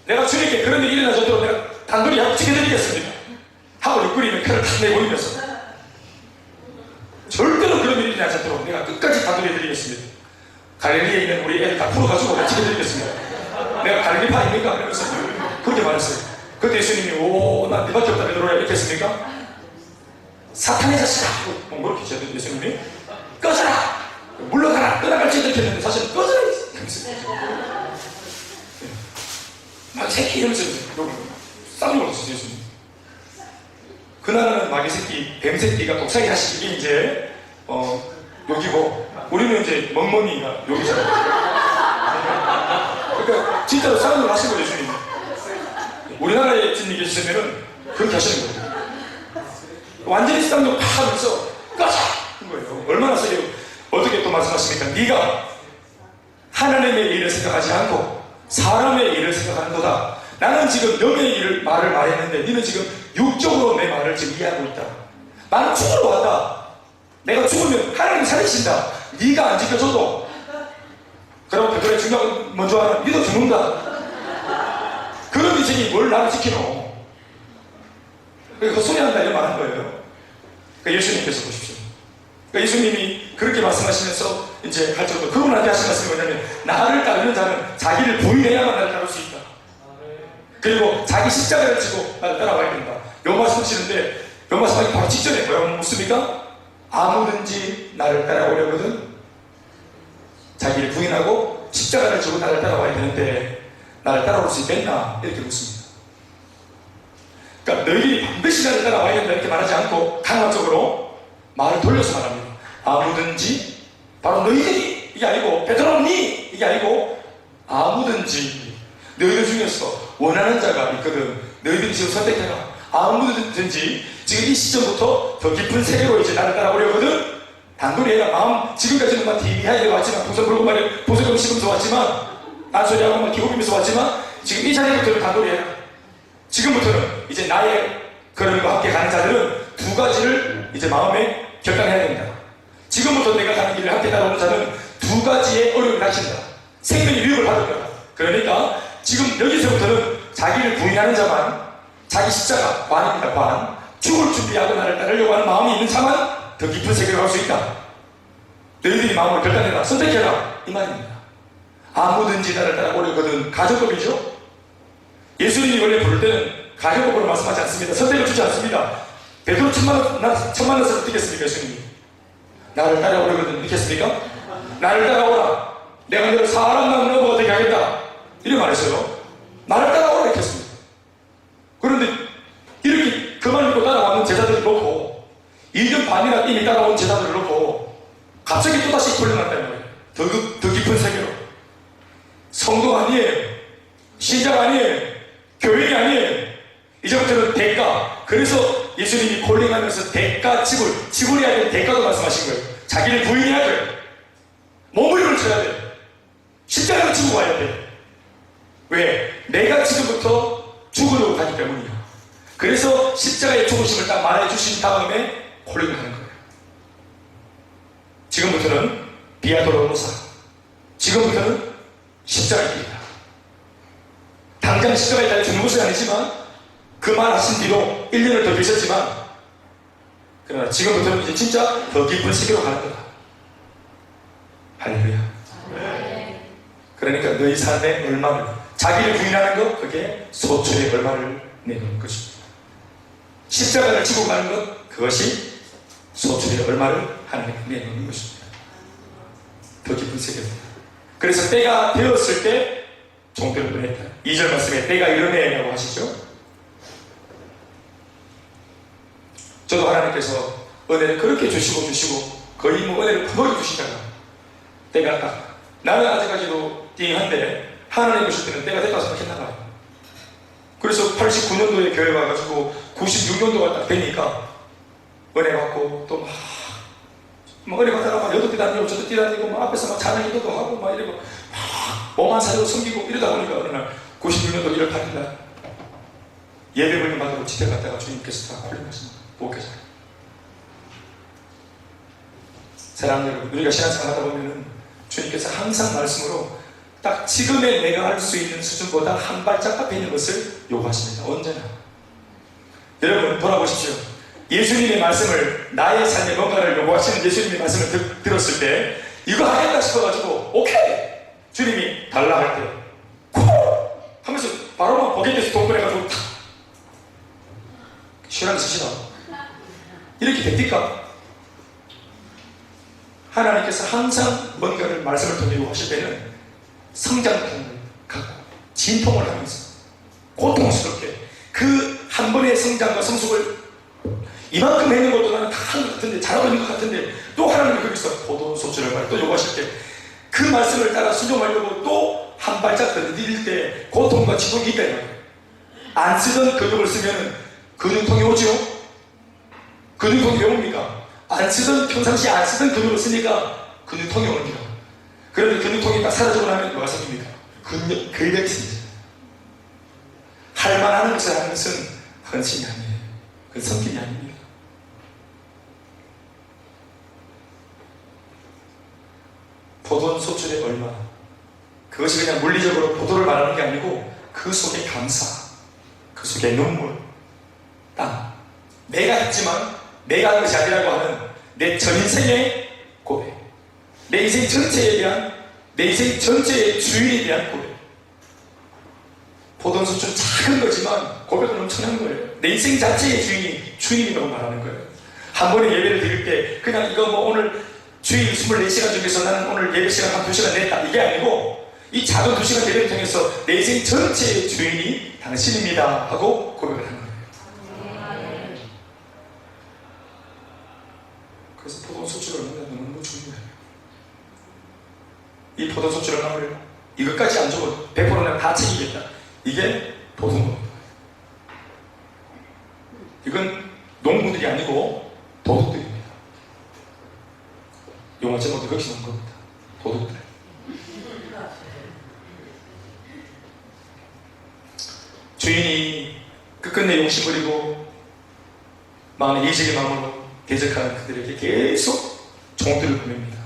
내가 주님께 그런 일이 일어나도록 내가 단둘이 하고 지켜드리겠습니다. 하고 옆구리에 칼을 탁 내보이면서 절대로 그런 일이 일어나지 않도록 내가 끝까지 단둘이 해드리겠습니다. 갈릴리에 있는 우리 애들 다 풀어가지고 내가 지켜드리겠습니다. 내가 갈릴리파 아닙니까? 그러면서 그렇게 말했어요. 그때 예수님이 나 네밖에 없다 베드로라 이렇게 했습니까? 사탄의 자식아! 뭘 이렇게 했더니 예수님이 꺼져라! 물러가라! 떠나갈지 이렇게 했는데 사실은 꺼져라! 막 새끼 이러면서 쌍욕을 했어요. 예수님. 그날은 마귀 새끼, 뱀 새끼가 독사기 하시기 이제 여기고 우리는 이제 멍멍이가 여기잖아요. 그러니까 진짜로 쌍욕을 하신 거예요. 예수님. 우리나라에 주님이 계시면은 그렇게 하시는 거예요. 완전히 쌍욕 팍 하면서 꺼져! 한 거예요. 얼마나 세요? 어떻게 또 말씀하십니까? 네가 하나님의 일을 생각하지 않고 사람의 일을 생각하는도다. 나는 지금 영의 일을 말을 말했는데 너는 지금 육적으로 내 말을 지금 이해하고 있다. 나는 죽으러 왔다. 내가 죽으면 하나님 살리신다. 네가 안 지켜줘도 그럼 그래 중요한 건 먼저 하나 믿어 죽는다. 그런 인생이 뭘 나를 지키노? 그 소리한다 이런 말 한 거예요. 그러니까 예수님께서 보십시오. 그러니까 예수님이 그렇게 말씀하시면서 이제 할 정도 그러고 나한테 하신 말씀이 뭐냐면 나를 따르는 자는 자기를 부인해야만 나를 따를 수 있다. 그리고 자기 십자가를 지고 나를 따라와야 된다. 요 말씀 하시는데 요 말씀하기 바로 직전에 뭐라고 묻습니까? 아무든지 나를 따라오려거든 자기를 부인하고 십자가를 지고 나를 따라와야 되는데 나를 따라올 수 있겠나? 이렇게 묻습니다. 그러니까 너희들이 반드시 나를 따라와야 된다 이렇게 말하지 않고 강압적으로 말을 돌려서 말합니다. 아무든지 바로 너희들이 이게 아니고 베드로니 이게 아니고 아무든지 너희들 중에서 원하는 자가 있거든. 너희들이 지금 선택해라. 아무든지 지금 이 시점부터 더 깊은 세계로 이제 나를 따라오려거든. 단둘이 해라. 마음 지금까지는 막 TV 하이를 왔지만 보석 물고 말에 보석 음식으면서 왔지만 딴소리하고 막 기고비면서 왔지만 지금 이 자리부터는 단둘이 해라. 지금부터는 이제 나의 걸음과 함께 가는 자들은 두 가지를 이제 마음에 결단해야 됩니다. 지금부터 내가 가는 길을 함께 따라오는 자는 두 가지의 어려움을 당신다. 생명의 위협을 받을 거다. 그러니까 지금 여기서부터는 자기를 부인하는 자만 자기 십자가 관입니다. 관 죽을 준비하고 나를 따르려고 하는 마음이 있는 자만 더 깊은 세계로 갈 수 있다. 너희들이 마음을 결단해라. 선택해라. 이 말입니다. 아무든지 나를 따라오려거든. 가정법이죠. 예수님이 원래 부를 때는 가정법으로 말씀하지 않습니다. 선택을 주지 않습니다. 베드로 처음 만났을 때 어떻게 했습니까? 예수님이 나를 따라오려거든 이렇게 했습니까? 나를 따라오라. 내가 너를 사람 만나고 되게 하겠다 이렇게 말했어요. 나를 따라오라 이렇게 했습니다. 그런데 이렇게 그 말 믿고 따라오는 제자들을 놓고 2년 반이나 이미 따라온 제자들을 놓고 갑자기 또다시 훈련한다는 거예요. 더 깊은 세계로. 성도 아니에요. 신장 아니에요. 교인이 아니에요. 이제부터는 대가. 그래서 예수님이 콜링하면서 대가 지불해야 되는 대가도 말씀하신 거예요. 자기를 부인해야 돼요. 몸부림을 쳐야 돼요. 십자가를 지고 와야 돼요. 왜? 내가 지금부터 죽으려고 하기 때문이야. 그래서 십자가의 죽으심을 딱 말해주신 다음에 콜링을 하는 거예요. 지금부터는 비아도로노사. 지금부터는 십자가의 길이다. 당장 십자가에 달려 죽는 것은 아니지만 그 말 하신 뒤로 1년을 더 계셨지만 그러나 지금부터는 이제 진짜 더 깊은 세계로 가는 거다. 할렐루야. 그러니까 너희 삶의 얼마를 자기를 부인하는 것 그게 소출의 얼마를 내놓는 것입니다. 십자가를 지고 가는 것 그것이 소출의 얼마를 하나님께 내놓는 것입니다. 더 깊은 세계입니다. 그래서 때가 되었을 때 종들을 보냈다. 2절 말씀에 때가 이르네라고 하시죠. 저도 하나님께서 은혜를 그렇게 주시고 거의 뭐 은혜를 부어져 주시다가 때가 딱 나는 아직까지도 띵한데 하나님 오실 때는 때가 됐다고 생각했나 봐요. 그래서 89년도에 교회 와가지고 96년도가 딱 되니까 은혜 받고 또 막 은혜 받다가 막 여덟 띠 다니고 저덟 띠 다니고 막 앞에서 막 찬양 기도도 하고 막 이러고 몸한 사리로 섬기고 이러다 보니까 어느 날 96년도 1월 8일날 예배 불림 받으러 집에 갔다가 주님께서 다 콜링하십니다. 목회자. 사랑하는 여러분, 우리가 신앙생활 하다 보면은 주님께서 항상 말씀으로 딱 지금의 내가 할 수 있는 수준보다 한 발짝 앞에 있는 것을 요구하십니다. 언제나. 여러분 돌아보십시오. 예수님의 말씀을 나의 삶에 뭔가를 요구하시는 예수님의 말씀을 들었을 때 이거 하겠다 싶어가지고 오케이! 주님이 달라 할 때 콜! 하면서 바로만 포켓에서 돈 꺼내가지고 탁! 시간이 쓰시다. 이렇게 됩니까? 하나님께서 항상 뭔가를 말씀을 통해 요구하실 때는 성장통을 갖고 진통을 하면서 고통스럽게 그 한 번의 성장과 성숙을 이만큼 해는 것도 나는 다 한 것 같은데 잘하고 있는 것 같은데 또 하나님이 거기서 고도 소출을 또 요구하실 때 그 말씀을 따라 순종하려고 또 한 발짝 더 내릴 때 고통과 지독이 있다. 안 쓰던 근육을 쓰면 근육통이 오죠. 근육통이 왜 옵니까? 안 쓰던, 평상시에 안 쓰던 근육을 쓰니까 근육통이 옵니다. 그런데 근육통이 딱 사라지고 나면 뭐가 생깁니까? 근력이 생기죠. 할 만한 것을 하는 것은 헌신이 아니에요. 그건 성격이 아닙니다. 포도원 소출의 얼마, 그것이 그냥 물리적으로 포도를 말하는 게 아니고 그 속에 감사, 그 속에 눈물, 땀, 내가 했지만 내가 한 것이 아니라고 하는 내 전인생의 고백, 내 인생 전체에 대한, 내 인생 전체의 주인에 대한 고백. 포도원 소출은 작은 거지만 고백은 엄청난 거예요. 내 인생 자체의 주인이라고 말하는 거예요. 한 번에 예배를 드릴 때 그냥 이거 뭐 오늘 주일 24시간 중에서 나는 오늘 예배 시간 한 2시간 냈다, 이게 아니고 이 작은 2시간 예배를 통해서 내 인생 전체의 주인이 당신입니다 하고 고백을 하는 거예요. 그래서 포도원 소출을 얻는 게 너무 중요해요. 이 포도원 소출을 나를 이것까지 안 주고 100% 내가 다 책임지겠다, 이게 도둑놈입니다. 이건 농부들이 아니고 도둑들입니다. 용어 제목도 거기서 나온 겁니다. 도둑들. 주인이 끝끝내 용심 부리고 마음에 이직의 마음으로 대적하는 그들에게 계속 종들을 보냅니다.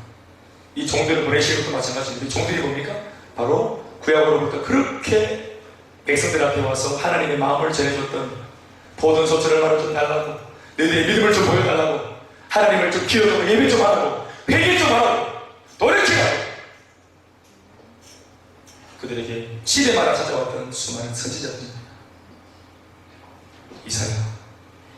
이 종들을 보내실 것도 마찬가지입니다. 이 종들이 뭡니까? 바로 구약으로부터 그렇게 백성들 앞에 와서 하나님의 마음을 전해줬던 포도원 소출을 말을 좀 달라고, 너희들의 믿음을 좀 보여달라고, 하나님을 좀 기억하고 예배 좀 하라고, 회개 좀 하라고, 노력해라고, 그들에게 시대마다 찾아왔던 수많은 선지자들입니다. 이사야,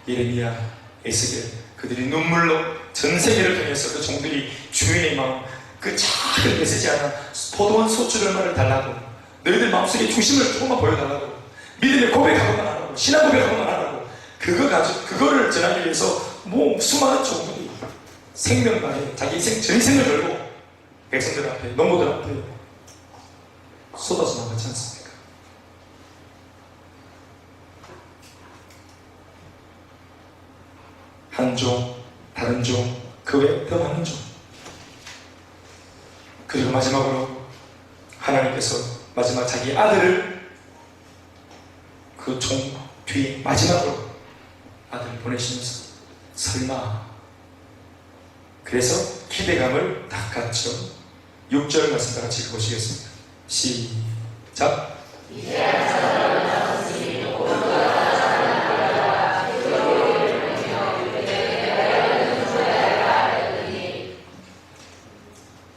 예레미야, 에스겔, 그들이 눈물로 전 세계를 통해서 그 종들이 주인의 마음, 그 작은 메시지 하나, 포도원 소출을 말을 달라고, 너희들 마음속에 중심을 조금만 보여달라고, 믿음의 고백하고만 하라고, 신앙 고백하고만 하라고, 그거를 전하기 위해서 수많은 종들이 생명 만에 자기 인생 전생을 걸고 백성들 앞에, 농부들 앞에 쏟아져 나가지 않습니까? 한 종, 다른 종, 그 외에 더 많은 종. 그리고 마지막으로 하나님께서 마지막 자기 아들을 그 종 뒤에 마지막으로 아들을 보내시면서 설마, 그래서 기대감을 딱 갖죠. 6절 말씀 다 같이 보시겠습니다. 시작.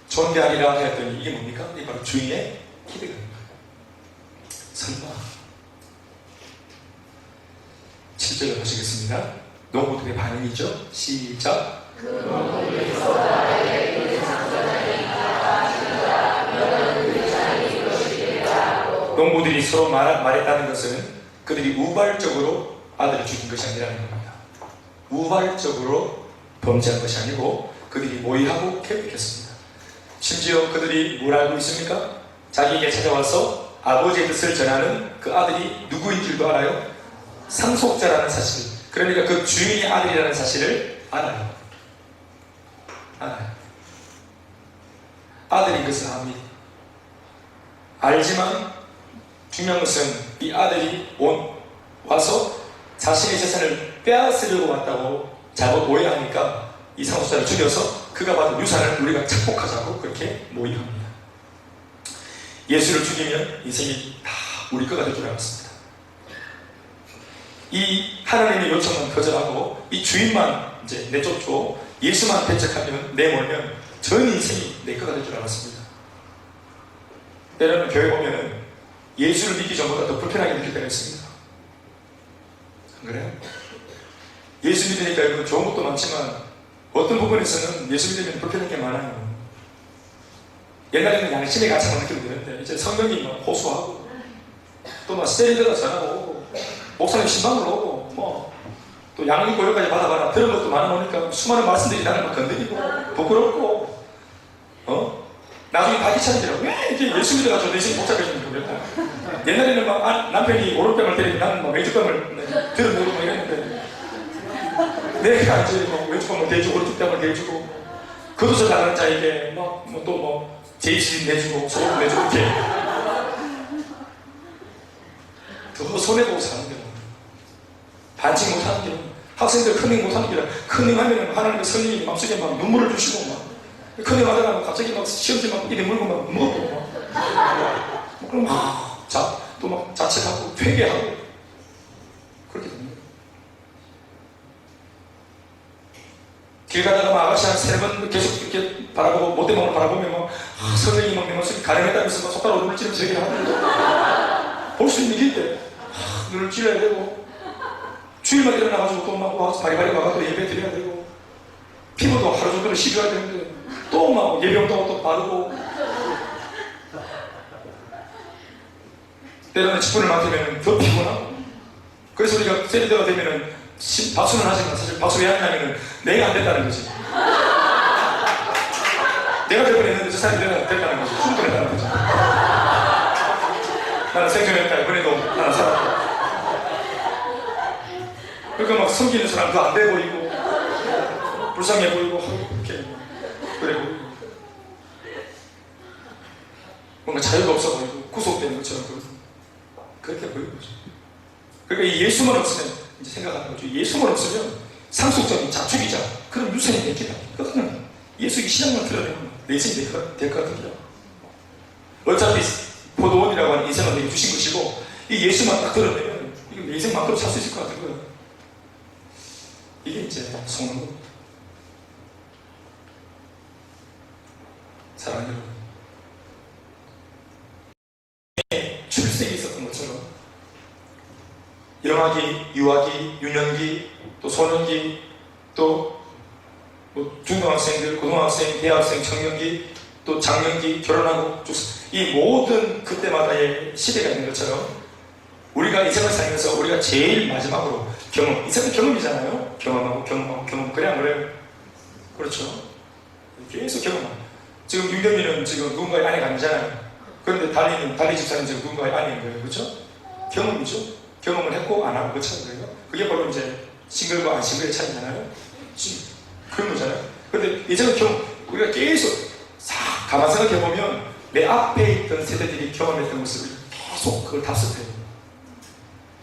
존대하리라 했더니 이게 뭡니까? 이게 바로 주인의 기대감입니다. 설마. 7절을 보시겠습니다. 농부들의 반응이죠. 시작. 농부들이 서로 말했다는 것은 그들이 우발적으로 아들을 죽인 것이 아니라는 겁니다. 우발적으로 범죄한 것이 아니고 그들이 모의하고 계획했습니다. 심지어 그들이 뭘 알고 있습니까? 자기에게 찾아와서 아버지의 뜻을 전하는 그 아들이 누구인 줄도 알아요? 상속자라는 사실. 그러니까 그 주인의 아들이라는 사실을 알아요. 아들인 것을 압니다. 알지만 중요한 것은 이 아들이 와서 자신의 재산을 빼앗으려고 왔다고 잘못 오해하니까 이 상속자를 죽여서 그가 받은 유산을 우리가 착복하자고 그렇게 모의합니다. 예수를 죽이면 인생이 다 우리 거가 될 줄 알았습니다. 이 하나님의 요청만 거절하고 이 주인만 이제 내쫓고 예수만 배척하면 내몰면 전 인생이 내 거가 될 줄 알았습니다. 때로는 교회 보면은 예수를 믿기 전보다 더 불편하게 느낄 때가 있습니다. 안 그래요? 예수 믿으니까 여러분 좋은 것도 많지만 어떤 부분에서는 예수 믿으면 불편한 게 많아요. 옛날에는 양심의 가치만 느끼면 되는데 이제 성경이 막 호소하고 또 막 스테리드가 전하고 목사님 신방으로 오고 또 양육 고려까지 받아봐라 그런 것도 많아오니까 수많은 말씀들이 나를 막 건드리고 부끄럽고 나중에 다 귀찮아지라고 왜 이렇게 예수 믿어가지고 내 인생이 복잡해지는지 모르겠다. 옛날에는 막 남편이 오른뺨을 때리면 나는 막 왼쪽뺨을 들어내고 막 이랬는데 내가 이제 뭐 왼쪽 뭐 대주고 오른쪽 뺨을 대주고 그것을 다른 자에게 뭐 제이시 내주고 소금 내주고 이렇게 더 손해보고 사는 거야. 반칙 못하는 게 학생들 큰행 못하는 게 큰행 하면은 하나님의 성령이 맘속에 막 눈물을 주시고 막 큰행 하다가 갑자기 막 시험지 막 입에 물고 막 무겁고 막 그럼 또 막 자책하고 회개하고 그렇게 됩니다. 길 가다가 막 아가씨 한 3번 계속 이렇게 바라보고 못된 마음으로 바라보면 막 성령이 막 내 마음속에 가늠했다면서 막 손가락으로 눈을 찌르면서 얘기를 하는데 볼 수 있는 길인데 눈을 찔러야 되고 주일만 일어나가지고 또 막 와서 바리바리 와가지고 예배 드려야 되고 피부도 하루 정도를 씻어야 되는데 또 막 예배용도하고 또 바르고 때로는 10분을 맡으면 더 피곤하고 그래서 우리가 세리대가 되면은 박수는 하지만 사실 박수 왜 하냐면은 내가 안 된다는 거지. 내가 될 뻔했는데 저 사람이 됐다는 거지. 충분했다는 거지. 나는 생존했다. 이번에도 나는 살았다. 그러니까 막 섬기는 사람 더 안 돼 보이고 불쌍해 보이고 이렇게 그래 보이고 뭔가 자유가 없어 보이고 구속되는 것처럼 그렇게 보이는 거죠. 그러니까 이 예수만 없으면 이제 생각하는 거죠. 예수만 없으면 상속적인 자축이자 그런 유산이 내기다. 그냥 예수의 신앙만 드러내면 내 인생이 될 것 같은 거야. 어차피 포도원이라고 하는 인생을 내게 주신 것이고 이 예수만 딱 드러내면 이거 내 인생 마음대로 살 수 있을 것 같은 거야. 이게 이제 속는 겁니다. 사랑하는 여러분, 출생이 있었던 것처럼 일어나기, 유아기, 유년기, 또 소년기, 또 뭐 중고등학생들, 고등학생, 대학생, 청년기, 또 장년기, 결혼하고 이 모든 그때마다의 시대가 있는 것처럼 우리가 인생을 살면서 우리가 제일 마지막으로 인생은 경험이잖아요. 경험. 그래 안 그래요? 그렇죠. 계속 경험하고. 지금 윤경이는 지금 누군가의 아내가 아니잖아요. 그런데 달리 집사는 지금 누군가의 아내인 거예요. 그렇죠? 경험이죠. 경험을 했고 안 하고 그렇죠. 그게 바로 이제 싱글과 안 싱글의 차이잖아요. 그런 거잖아요. 그런데 예전에 우리가 계속 가만 생각해보면 내 앞에 있던 세대들이 경험했던 모습을 계속 그걸 답습해요.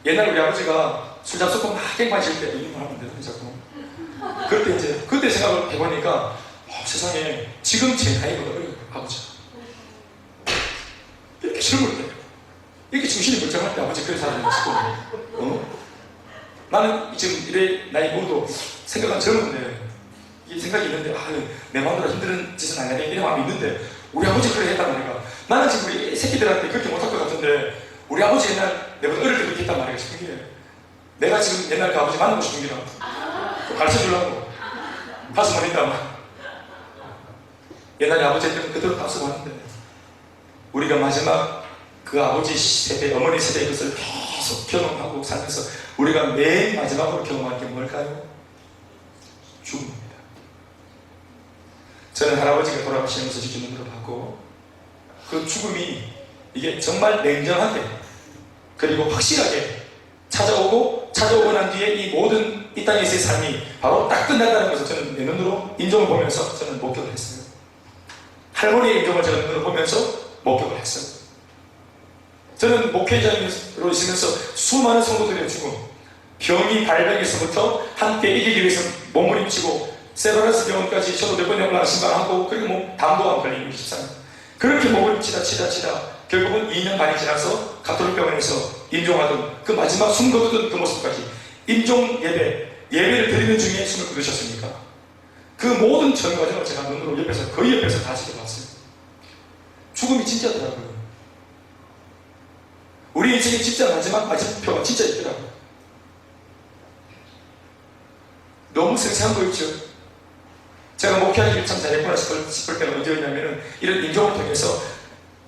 옛날 우리 아버지가 술 잡수고 막 깽마실 때 이런 말 하면 되거든요, 자꾸. 그럴 때 이제, 그때 생각을 해보니까, 세상에, 지금 제 나이보다 아버지가. 이렇게 젊을 때, 이렇게 정신이 멀쩡할 때 아버지 그런 사람이 있고, 나는 지금 이래 나이 먹어도 생각은 젊은데, 이 생각이 있는데, 내 마음대로 힘든 짓은 안 해야 돼. 이런 마음이 있는데, 우리 아버지 그래 했단 말이야. 나는 지금 우리 새끼들한테 그렇게 못할 것 같은데, 우리 아버지 옛날, 내가 어릴 때 그렇게 했단 말이야, 싶은 게. 내가 지금 옛날 그 아버지 만나고 싶은 게라. 가르쳐 주려고. 가서 말린다, 막. 옛날에 아버지 때는 그대로 답습하는데, 우리가 마지막 그 아버지 세대, 어머니 세대의 것을 계속 경험하고 살면서, 우리가 맨 마지막으로 경험한 게 뭘까요? 죽음입니다. 저는 할아버지가 돌아가시는 것을 직접 눈으로 봤고, 그 죽음이 이게 정말 냉정하게, 그리고 확실하게 찾아오고 난 뒤에 이 모든 이 땅에서의 삶이 바로 딱 끝난다는 것을 저는 내 눈으로 인종을 보면서 저는 목격을 했어요. 할머니의 인종을 제가 눈으로 보면서 목격을 했어요. 저는 목회자로 있으면서 수많은 성도들의 죽음, 병이 발병에서부터 함께 이기기 위해서 몸부림치고 세브란스 병원까지 저도 몇 번에 올라가 신방하고 그리고 뭐 담도 안 걸리고 24년 그렇게 몸부림치다 결국은 2년 반이 지나서 가톨릭 병원에서 임종하던 그 마지막 숨 거두던 그 모습까지 임종 예배를 드리는 중에 숨을 거두셨습니까? 그 모든 전 과정을 제가 눈으로 거의 옆에서 다 지켜봤어요. 죽음이 진짜더라고요. 우리 인생의 진짜 마지막표가 진짜 있더라고요. 너무 생생한 거 있죠. 제가 목회하기를 참 잘했구나 싶을 때는 언제였냐면은 이런 인종을 통해서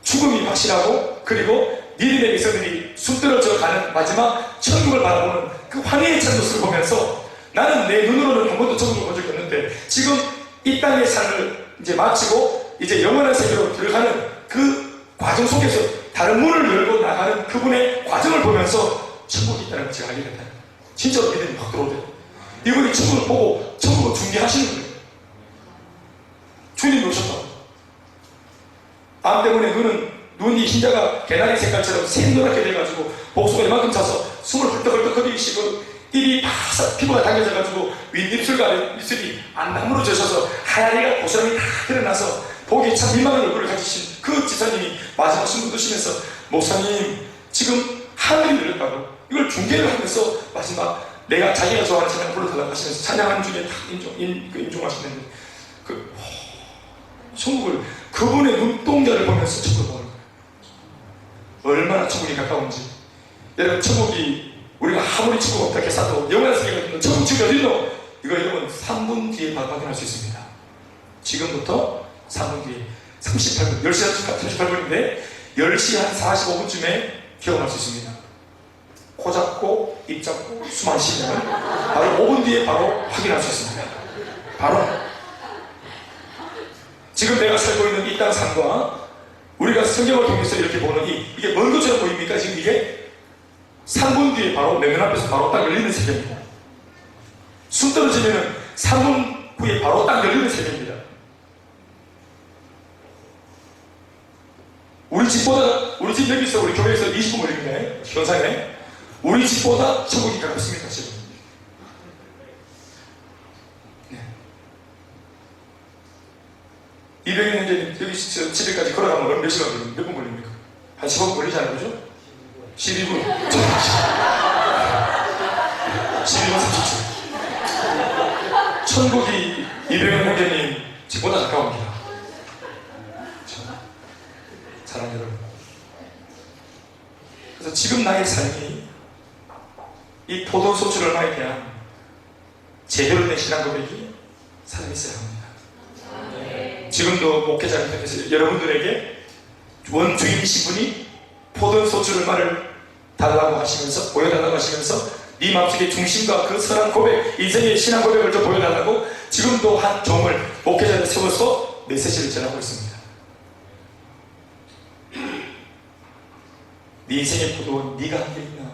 죽음이 확실하고 그리고 믿음의 백성들이 숨떨어져 가는 마지막 천국을 바라보는 그 환희의 찬 모습을 보면서 나는 내 눈으로는 한 번도 천국을 본 적이 없는데 지금 이 땅의 삶을 이제 마치고 이제 영원한 세계로 들어가는 그 과정 속에서 다른 문을 열고 나가는 그분의 과정을 보면서 천국이 있다는 걸 제가 알게 됐다. 진짜로 믿음이 확 들어오대요. 이분이 천국을 보고 천국을 중계하시는 거예요. 주님이 오셨다고. 암 때문에 눈이 흰자가 개나리 색깔처럼 새노랗게 돼가지고 복수가 이만큼 차서 숨을 헐떡헐떡 거리시고 입이 바싹 피부가 당겨져가지고 윗입술과 입술이 안나무로 젖어서 하얀이가 고스란히 다 드러나서 보기 참 민망한 얼굴을 가지신 그 지사님이 마지막 숨을 드시면서 목사님 지금 하늘이 열렸다고 이걸 중계를 하면서 마지막 내가 자기가 좋아하는 찬양 불러달라고 하시면서 찬양하는 중에 딱 인종하시는데 천국을 그분의 눈동자를 보면서 천국을 보는 거예요. 얼마나 천국이 가까운지. 여러분 천국이 우리가 아무리 천국 없다 했어도 영원한 세계가 천국 지금 어디로 이거 여러분 3분 뒤에 확인할 수 있습니다. 지금부터 3분 뒤에 38분 10시 38분인데 10시 한 45분쯤에 경험할 수 있습니다. 코 잡고 입 잡고 숨 안 쉬면 바로 5분 뒤에 바로 확인할 수 있습니다. 바로 지금 내가 살고 있는 이 땅 삶과 우리가 성경을 통해서 이렇게 보는 이게 먼 것처럼 보입니까? 지금 이게 3분 뒤에 바로 내 눈앞에서 바로 딱 열리는 세계입니다. 숨 떨어지면 3분 후에 바로 딱 열리는 세계입니다. 우리 집 여기서 우리 교회에서 20분 걸리네 현상에 우리 집보다 천국이 가깝습니다. 지금. 네. 200여 년 여기 집에까지 걸어가면 몇 시간 걸립니까? 몇 분 걸립니까? 한 10분 걸리잖아요, 그죠? 12분. 12분 30초. 천국이 200여 년 집보다 가까웁니다. 사랑하는 여러분. 그래서 지금 나의 삶이 이 포도소출 얼마에 대한 제대로 된 신앙 고백이 살아있어야 합니다. 지금도 목회자를 통해서 여러분들에게 원주인이신 분이 포도소출 얼마를 달라고 하시면서 보여달라고 하시면서 네 마음속의 중심과 그 선한 고백 인생의 신앙 고백을 좀 보여달라고 지금도 한 종을 목회자를 세워서 메시지를 전하고 있습니다. 네 인생의 포도원 네가 한 게 있나?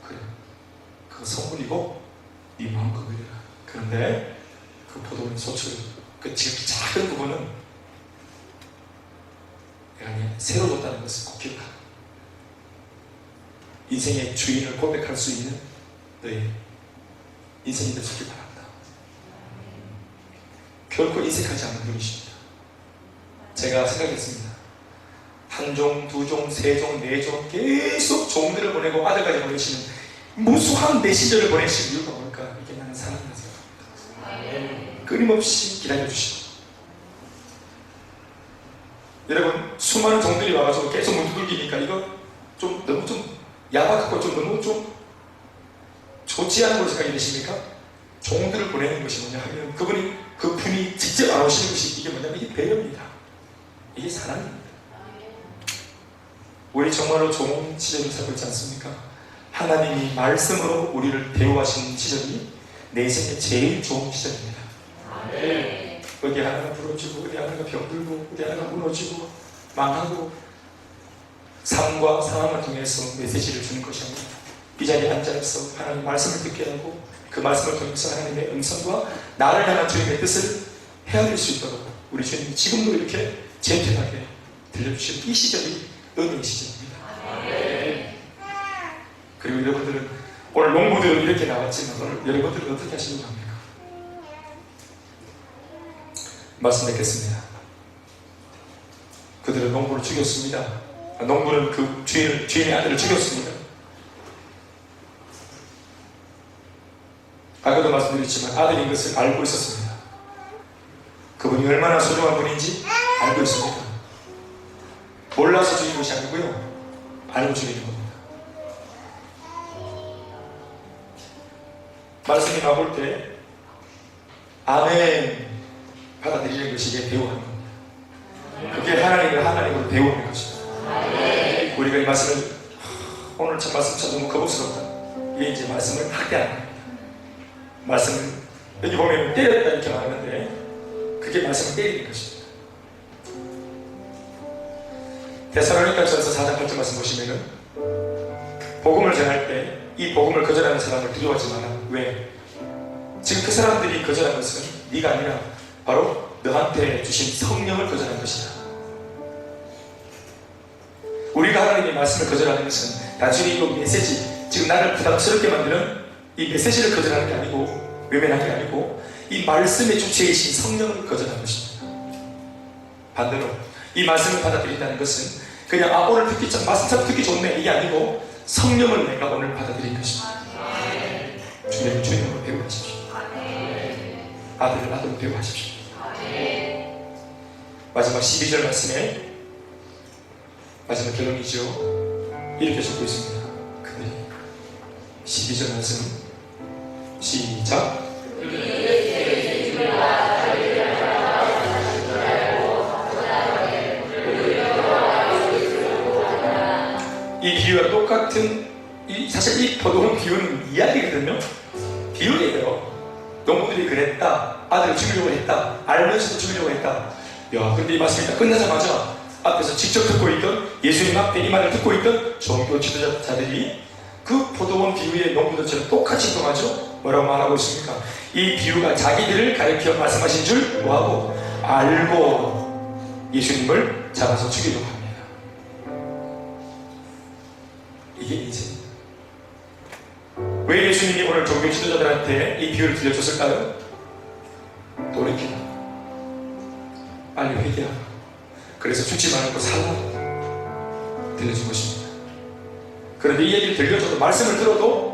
그래, 그거 성분이고 네 마음껏 누려라. 그런데 그 포도원 소출 그 지금 작은 부분은 내가 새로 줬다는 것을 꼭 기억하라. 인생의 주인을 고백할 수 있는 너의 인생이 되시길 바랍니다. 결코 인색하지 않는 분이십니다. 제가 생각했습니다. 한 종, 두 종, 세 종, 네 종 계속 종들을 보내고 아들까지 보내시는 무수한 메시저를 보내신 이유가 뭘까? 이게 나는 사랑이라고 생각합니다. 끊임없이 기다려주시고 여러분 수많은 종들이 와가지고 계속 문 두들기니까 이거 좀 너무 좀 야박하고 좀 너무 좀 좋지 않은 걸로 생각이 되십니까? 종들을 보내는 것이 뭐냐 하면 그분이 직접 알아오시는 것이 이게 뭐냐면 이게 배려입니다. 이게 사랑입니다. 우리 정말로 좋은 시절을 살고 있지 않습니까? 하나님이 말씀으로 우리를 대우하시는 시절이 내 인생의 제일 좋은 시절입니다. 네. 어디 하나가 부러지고 어디 하나가 병들고 어디 하나가 무너지고 망하고 삶과 상황을 통해서 메시지를 주는 것이 아니라 이 자리에 앉아서 하나님 말씀을 듣게 하고 그 말씀을 통해서 하나님의 음성과 나를 향한 주님의 뜻을 헤아릴 수 있도록 우리 주님이 지금도 이렇게 젠틀하게 들려주시는 이 시절이 은혜의 시절입니다. 네. 그리고 여러분들은 오늘 농부들은 이렇게 나왔지만 오늘 여러분들은 어떻게 하시려고 합니까? 말씀 뵙겠습니다. 그들은 농부를 죽였습니다. 농부는 그 주인의 아들을 죽였습니다. 아까도 말씀드렸지만 아들인 것을 알고 있었습니다. 그분이 얼마나 소중한 분인지 알고 있습니다. 몰라서 죽인 것이 아니고요, 알고 죽이는 겁니다. 말씀이 나올 때 아멘 받아들이는 것이 이게 배우하는 겁니다. 그게 하나님으로 배우는 것입니다. 우리가 이 말씀을 오늘 참 말씀 참 너무 거북스럽다. 이게 이제 말씀을 학대하는 겁니다. 말씀을 여기 보면 때렸다 이렇게 말하는데 그게 말씀을 때리는 것입니다. 데살로니가전서 4장 8절 말씀 보시면은 복음을 전할 때 이 복음을 거절하는 사람을 두려워하지 마라. 왜? 지금 그 사람들이 거절한 것은 네가 아니라 바로 너한테 주신 성령을 거절한 것이다. 우리가 하나님의 말씀을 거절하는 것은 단순히 이 메시지, 지금 나를 부담스럽게 만드는 이 메시지를 거절하는 게 아니고, 외면하는 게 아니고, 이 말씀의 주체이신 성령을 거절하는 것입니다. 반대로 이 말씀을 받아들인다는 것은 그냥 오늘 듣기 참 말씀 듣기 좋네 이게 아니고 성령을 내가 오늘 받아들인 것입니다. 주님을 배우하십시오. 아들을 배우하십시오. 마지막 12절 말씀에 마지막 결론이죠. 이렇게 적고 있습니다. 그들이 12절 말씀 시작. 이 비유와 똑같은, 사실 이 포도원 비유는 이야기거든요. 비유예요. 농부들이 그랬다, 아들을 죽이려고 했다, 알면서도 죽이려고 했다. 야, 근데 이 말씀이 다 끝나자마자 앞에서 직접 듣고 있던, 예수님 앞에 이 말을 듣고 있던 종교 지도자들이 그 포도원 비유의 농부들처럼 똑같이 행동하죠. 뭐라고 말하고 있습니까? 이 비유가 자기들을 가리켜 말씀하신 줄 뭐하고 알고 예수님을 잡아서 죽이려고 합니다. 이게 인생입니다. 왜 예수님이 오늘 종교 지도자들한테 이 비유를 들려줬을까요? 돌이키라, 빨리 회개하라, 그래서 죽지 말고 살라 들려준 것입니다. 그런데 이 얘기를 들려줘도, 말씀을 들어도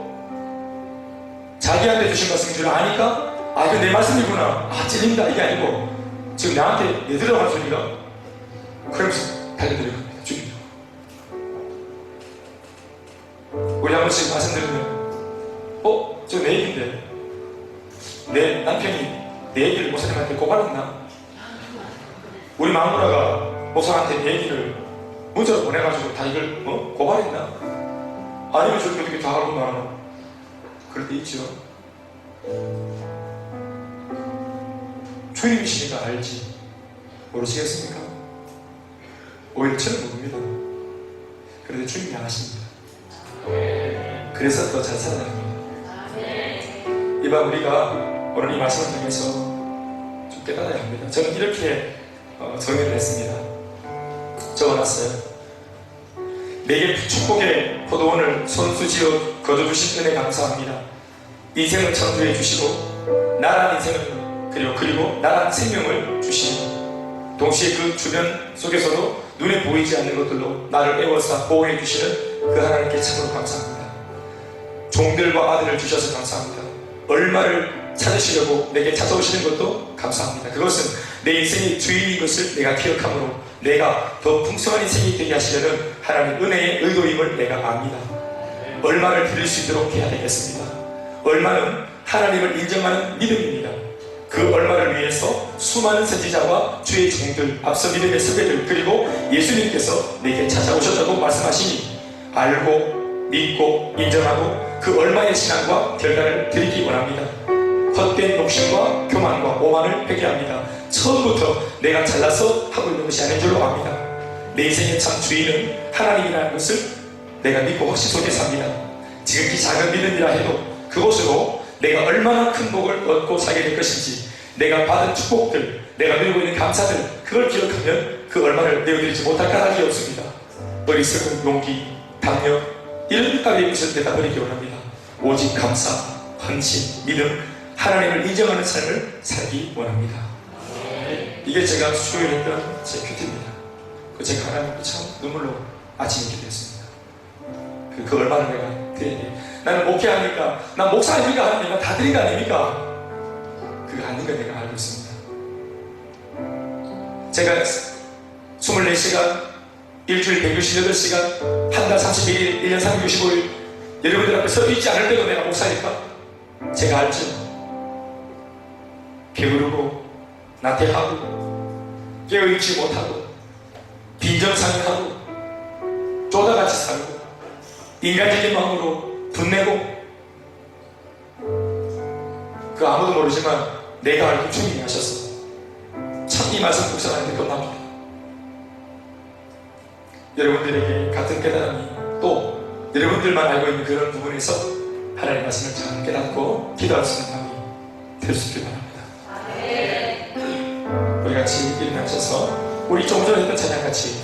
자기한테 주신 말씀인 줄 아니까 이거 내 말씀이구나, 찔린다 이게 아니고 지금 나한테 얘들어간 소리가, 그러면서 달려들는 겁니다. 죽이려고. 우리 한 번씩 말씀드리면 저 내 얘기인데 내 남편이 내 얘기를 목사님한테 고발했나? 우리 마누라가 목사한테 내 얘기를 문자로 보내가지고 다 이걸 고발했나? 아니면 저렇게 어떻게 다 알고 말하나? 그럴 때 있죠. 주님이시니까 알지 모르시겠습니까? 오히려 저는 모릅니다. 그런데 주님이 아십니다. 그래서 더 잘 살아납니다. 이봐, 우리가 오늘 이 말씀을 통해서 좀 깨달아야 합니다. 저는 이렇게 정의를 했습니다. 적어놨어요. 내게 축복의 포도원을 손수지어 거둬주신 은혜 감사합니다. 인생을 창조해 주시고 나란 인생을 그리고 나란 생명을 주시고 동시에 그 주변 속에서도 눈에 보이지 않는 것들로 나를 애워싸 보호해 주시는 그 하나님께 참으로 감사합니다. 종들과 아들을 주셔서 감사합니다. 얼마를 찾으시려고 내게 찾아오시는 것도 감사합니다. 그것은 내 인생의 주인인 것을 내가 기억함으로 내가 더 풍성한 인생이 되게 하시려는 하나님의 은혜의 의도임을 내가 압니다. 얼마를 드릴 수 있도록 해야 되겠습니다. 얼마는 하나님을 인정하는 믿음입니다. 그 얼마를 위해서 수많은 선지자와 주의 종들, 앞서 믿음의 선배들, 그리고 예수님께서 내게 찾아오셨다고 말씀하시니 알고 믿고 인정하고 그 얼마의 신앙과 결단을 드리기 원합니다. 헛된 욕심과 교만과 오만을 회개합니다. 처음부터 내가 잘나서 하고 있는 것이 아닌 줄로 압니다. 내 인생의 참 주인은 하나님이라는 것을 내가 믿고 확신 속에 삽니다. 지극히 작은 믿음이라 해도 그것으로 내가 얼마나 큰 복을 얻고 살게 될 것인지, 내가 받은 축복들, 내가 누리고 있는 감사들, 그걸 기억하면 그 얼마를 내어드리지 못할 까닭이 없습니다. 어리석은 용기, 담력, 이런 따위의 것을 대답드리기 원합니다. 오직 감사, 헌신, 믿음, 하나님을 인정하는 삶을 살기 원합니다. 이게 제가 수요일했던 제 큐티입니다. 제가 하나님께 참 눈물로 아침에 기도했습니다. 그 얼마나 내가 드려야 돼. 나는 목회하니까, 난 목사 아닙니까? 하나님, 다 드린 거 아닙니까? 그거 아닌 걸 내가 알고 있습니다. 제가 24시간, 일주일 168시간, 한 달 31일, 1년 365일 여러분들 앞에 서 있지 않을 때도 내가 목사니까 제가 알죠. 게으르고 나태하고 깨어있지 못하고 빈정상하고 쪼다같이 살고 인간적인 마음으로 분내고, 그 아무도 모르지만 내가 알고 주님이 하셔서 참 이 말씀 묵상하는데 겁납니다. 여러분들에게 같은 깨달음이 또 여러분들만 알고 있는 그런 부분에서 하나님의 말씀을 잘 깨닫고 기도할 수 있는 마음이 될 수 있길 바랍니다. 우리 같이 일어나셔서 우리 조금 전에 했던 찬양같이